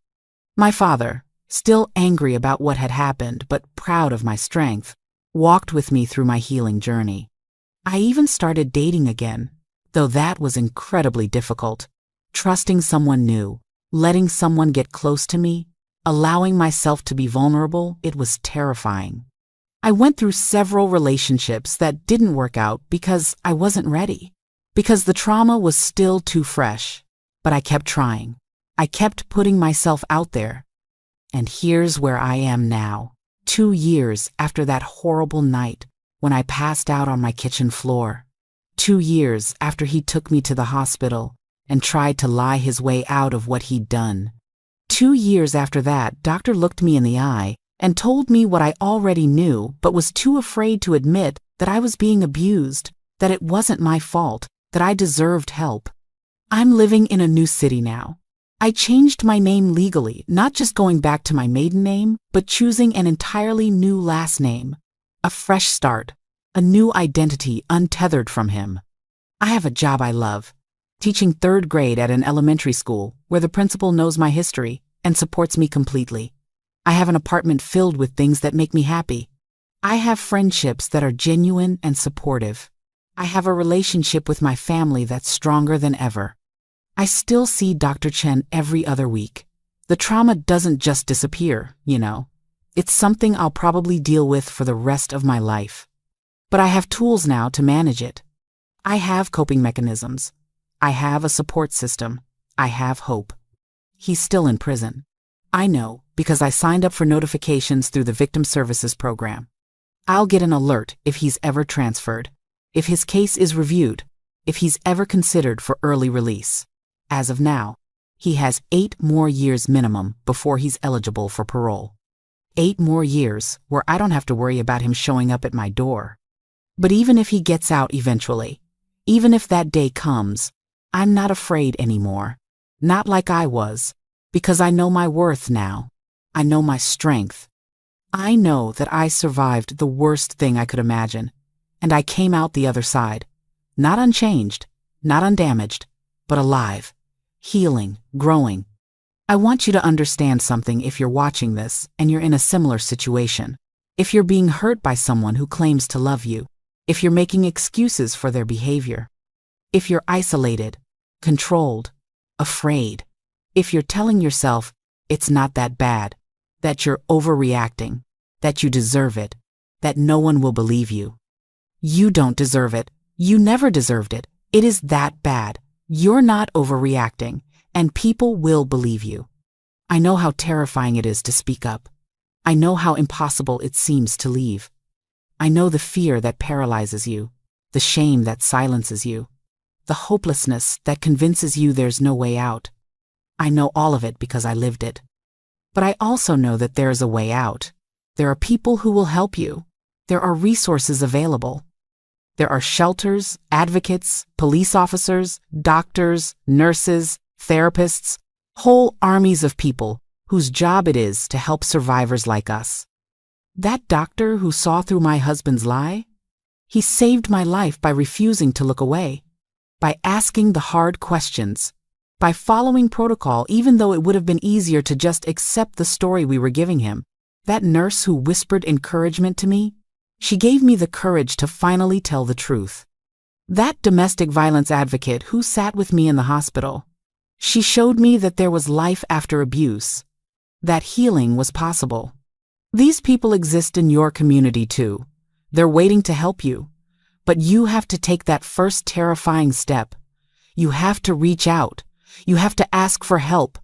My father, still angry about what had happened but proud of my strength, walked with me through my healing journey. I even started dating again, though that was incredibly difficult. Trusting someone new, letting someone get close to me, allowing myself to be vulnerable, it was terrifying. I went through several relationships that didn't work out because I wasn't ready, because the trauma was still too fresh. But I kept trying. I kept putting myself out there. And here's where I am now, 2 years after that horrible night when I passed out on my kitchen floor. 2 years after he took me to the hospital and tried to lie his way out of what he'd done. 2 years after that, doctor looked me in the eye and told me what I already knew but was too afraid to admit, that I was being abused, that it wasn't my fault, that I deserved help. I'm living in a new city now. I changed my name legally, not just going back to my maiden name, but choosing an entirely new last name. A fresh start, a new identity untethered from him. I have a job I love, teaching 3rd grade at an elementary school where the principal knows my history and supports me completely. I have an apartment filled with things that make me happy. I have friendships that are genuine and supportive. I have a relationship with my family that's stronger than ever. I still see Dr. Chen every other week. The trauma doesn't just disappear, you know. It's something I'll probably deal with for the rest of my life. But I have tools now to manage it. I have coping mechanisms. I have a support system. I have hope. He's still in prison. I know, because I signed up for notifications through the Victim Services Program. I'll get an alert if he's ever transferred, if his case is reviewed, if he's ever considered for early release. As of now, he has 8 more years minimum before he's eligible for parole. 8 more years where I don't have to worry about him showing up at my door. But even if he gets out eventually, even if that day comes, I'm not afraid anymore. Not like I was, because I know my worth now. I know my strength. I know that I survived the worst thing I could imagine, and I came out the other side. Not unchanged, not undamaged, but alive, healing, growing. I want you to understand something if you're watching this and you're in a similar situation. If you're being hurt by someone who claims to love you, if you're making excuses for their behavior, if you're isolated, controlled, afraid, if you're telling yourself it's not that bad, that you're overreacting, that you deserve it, that no one will believe you. You don't deserve it. You never deserved it. It is that bad. You're not overreacting, and people will believe you. I know how terrifying it is to speak up. I know how impossible it seems to leave. I know the fear that paralyzes you, the shame that silences you, the hopelessness that convinces you there's no way out. I know all of it because I lived it. But I also know that there is a way out. There are people who will help you. There are resources available. There are shelters, advocates, police officers, doctors, nurses, therapists, whole armies of people whose job it is to help survivors like us. That doctor who saw through my husband's lie, he saved my life by refusing to look away, by asking the hard questions, by following protocol even though it would have been easier to just accept the story we were giving him. That nurse who whispered encouragement to me, she gave me the courage to finally tell the truth. That domestic violence advocate who sat with me in the hospital, she showed me that there was life after abuse, that healing was possible. These people exist in your community too. They're waiting to help you. But you have to take that first terrifying step. You have to reach out. You have to ask for help.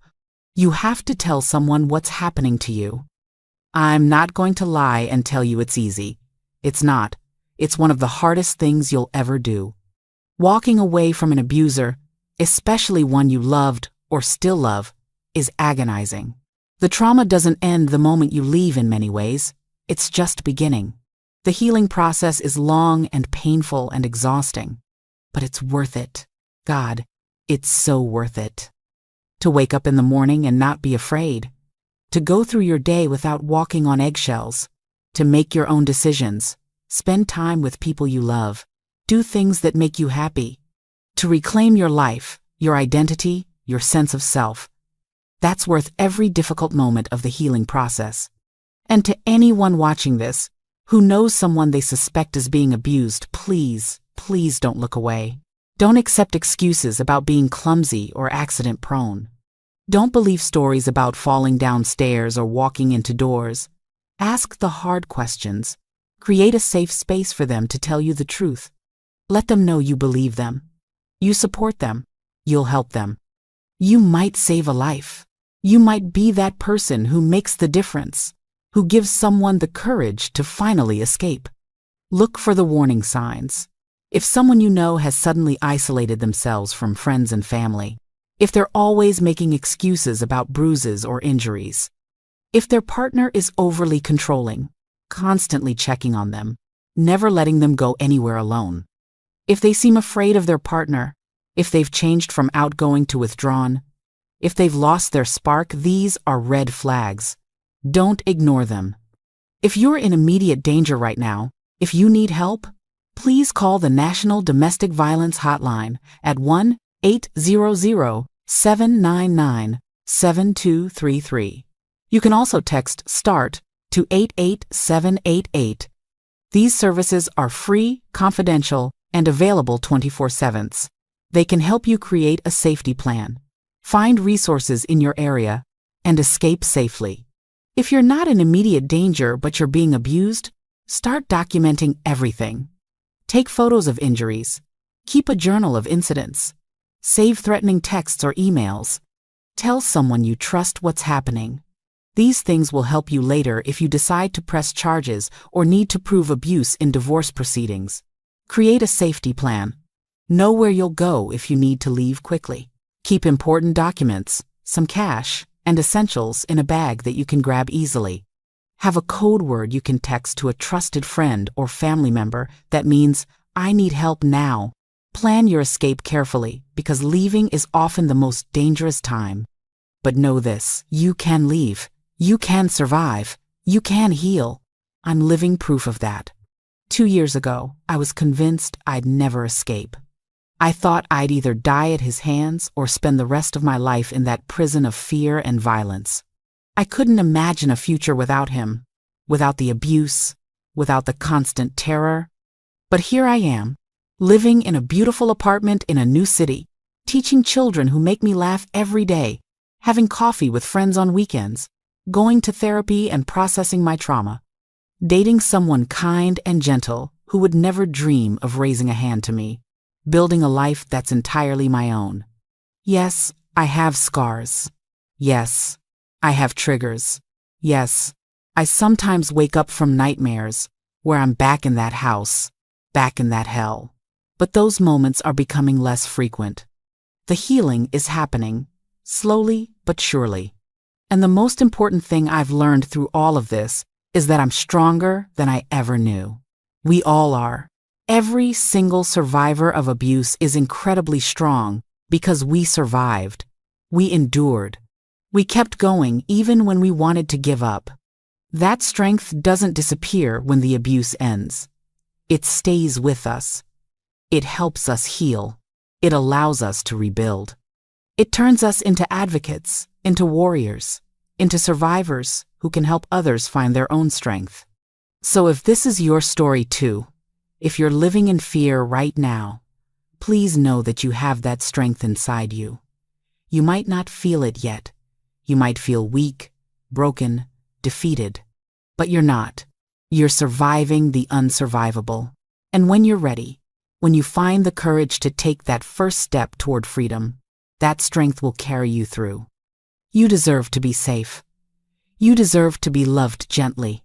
You have to tell someone what's happening to you. I'm not going to lie and tell you it's easy. It's not. It's one of the hardest things you'll ever do. Walking away from an abuser, especially one you loved or still love, is agonizing. The trauma doesn't end the moment you leave in many ways. It's just beginning. The healing process is long and painful and exhausting, but it's worth it. God, it's so worth it. To wake up in the morning and not be afraid. To go through your day without walking on eggshells. To make your own decisions. Spend time with people you love. Do things that make you happy. To reclaim your life, your identity, your sense of self. That's worth every difficult moment of the healing process. And to anyone watching this, who knows someone they suspect is being abused, please, please don't look away. Don't accept excuses about being clumsy or accident-prone. Don't believe stories about falling down stairs or walking into doors. Ask the hard questions. Create a safe space for them to tell you the truth. Let them know you believe them. You support them. You'll help them. You might save a life. You might be that person who makes the difference, who gives someone the courage to finally escape. Look for the warning signs. If someone you know has suddenly isolated themselves from friends and family, if they're always making excuses about bruises or injuries, if their partner is overly controlling, constantly checking on them, never letting them go anywhere alone, if they seem afraid of their partner, if they've changed from outgoing to withdrawn, if they've lost their spark, these are red flags. Don't ignore them. If you're in immediate danger right now, if you need help, please call the National Domestic Violence Hotline at 1-800-799-7233. You can also text START to 88788. These services are free, confidential, and available 24/7. They can help you create a safety plan, find resources in your area, and escape safely. If you're not in immediate danger but you're being abused, start documenting everything. Take photos of injuries. Keep a journal of incidents. Save threatening texts or emails. Tell someone you trust what's happening. These things will help you later if you decide to press charges or need to prove abuse in divorce proceedings. Create a safety plan. Know where you'll go if you need to leave quickly. Keep important documents, some cash, and essentials in a bag that you can grab easily. Have a code word you can text to a trusted friend or family member that means, "I need help now." Plan your escape carefully, because leaving is often the most dangerous time. But know this: you can leave. You can survive. You can heal. I'm living proof of that. 2 years ago, I was convinced I'd never escape. I thought I'd either die at his hands or spend the rest of my life in that prison of fear and violence. I couldn't imagine a future without him, without the abuse, without the constant terror. But here I am, living in a beautiful apartment in a new city, teaching children who make me laugh every day, having coffee with friends on weekends, going to therapy and processing my trauma, dating someone kind and gentle who would never dream of raising a hand to me, building a life that's entirely my own. Yes, I have scars. Yes, I have triggers. Yes, I sometimes wake up from nightmares where I'm back in that house, back in that hell. But those moments are becoming less frequent. The healing is happening, slowly but surely. And the most important thing I've learned through all of this is that I'm stronger than I ever knew. We all are. Every single survivor of abuse is incredibly strong because we survived. We endured. We kept going even when we wanted to give up. That strength doesn't disappear when the abuse ends. It stays with us. It helps us heal. It allows us to rebuild. It turns us into advocates, into warriors, into survivors who can help others find their own strength. So if this is your story too, if you're living in fear right now, please know that you have that strength inside you. You might not feel it yet. You might feel weak, broken, defeated. But you're not. You're surviving the unsurvivable. And when you're ready, when you find the courage to take that first step toward freedom, that strength will carry you through. You deserve to be safe. You deserve to be loved gently,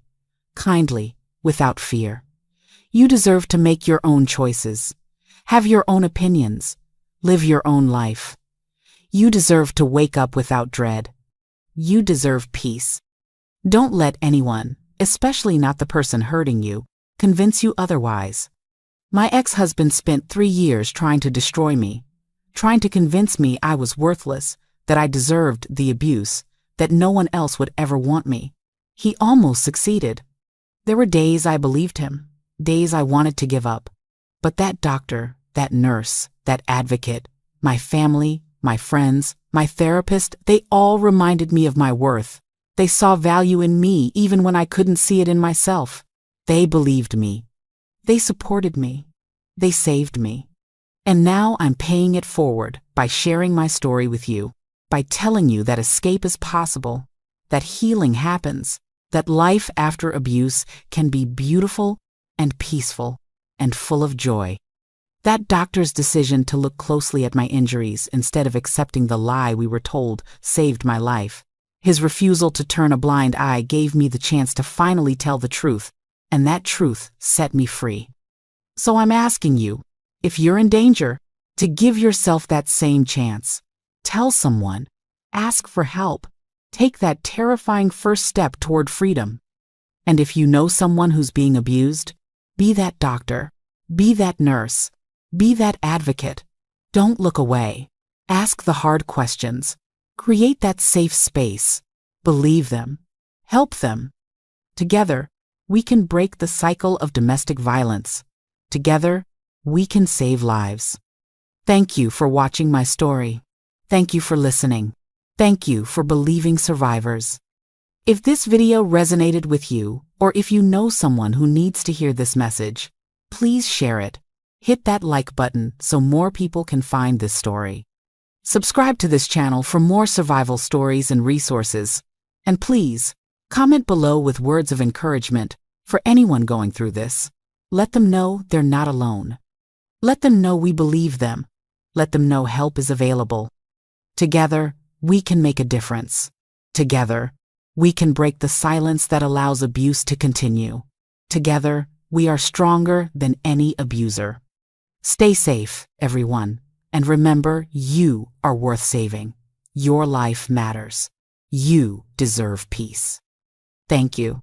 kindly, without fear. You deserve to make your own choices, have your own opinions, live your own life. You deserve to wake up without dread. You deserve peace. Don't let anyone, especially not the person hurting you, convince you otherwise. My ex-husband spent 3 years trying to destroy me, trying to convince me I was worthless, that I deserved the abuse, that no one else would ever want me. He almost succeeded. There were days I believed him, days I wanted to give up. But that doctor, that nurse, that advocate, my family, my friends, my therapist, they all reminded me of my worth. They saw value in me even when I couldn't see it in myself. They believed me. They supported me. They saved me. And now I'm paying it forward by sharing my story with you, by telling you that escape is possible, that healing happens, that life after abuse can be beautiful and peaceful and full of joy. That doctor's decision to look closely at my injuries instead of accepting the lie we were told saved my life. His refusal to turn a blind eye gave me the chance to finally tell the truth, and that truth set me free. So I'm asking you, if you're in danger, to give yourself that same chance. Tell someone. Ask for help. Take that terrifying first step toward freedom. And if you know someone who's being abused, be that doctor. Be that nurse. Be that advocate. Don't look away. Ask the hard questions. Create that safe space. Believe them. Help them. Together, we can break the cycle of domestic violence. Together, we can save lives. Thank you for watching my story. Thank you for listening. Thank you for believing survivors. If this video resonated with you, or if you know someone who needs to hear this message, please share it. Hit that like button so more people can find this story. Subscribe to this channel for more survival stories and resources. And please, comment below with words of encouragement for anyone going through this. Let them know they're not alone. Let them know we believe them. Let them know help is available. Together, we can make a difference. Together, we can break the silence that allows abuse to continue. Together, we are stronger than any abuser. Stay safe, everyone, and remember, you are worth saving. Your life matters. You deserve peace. Thank you.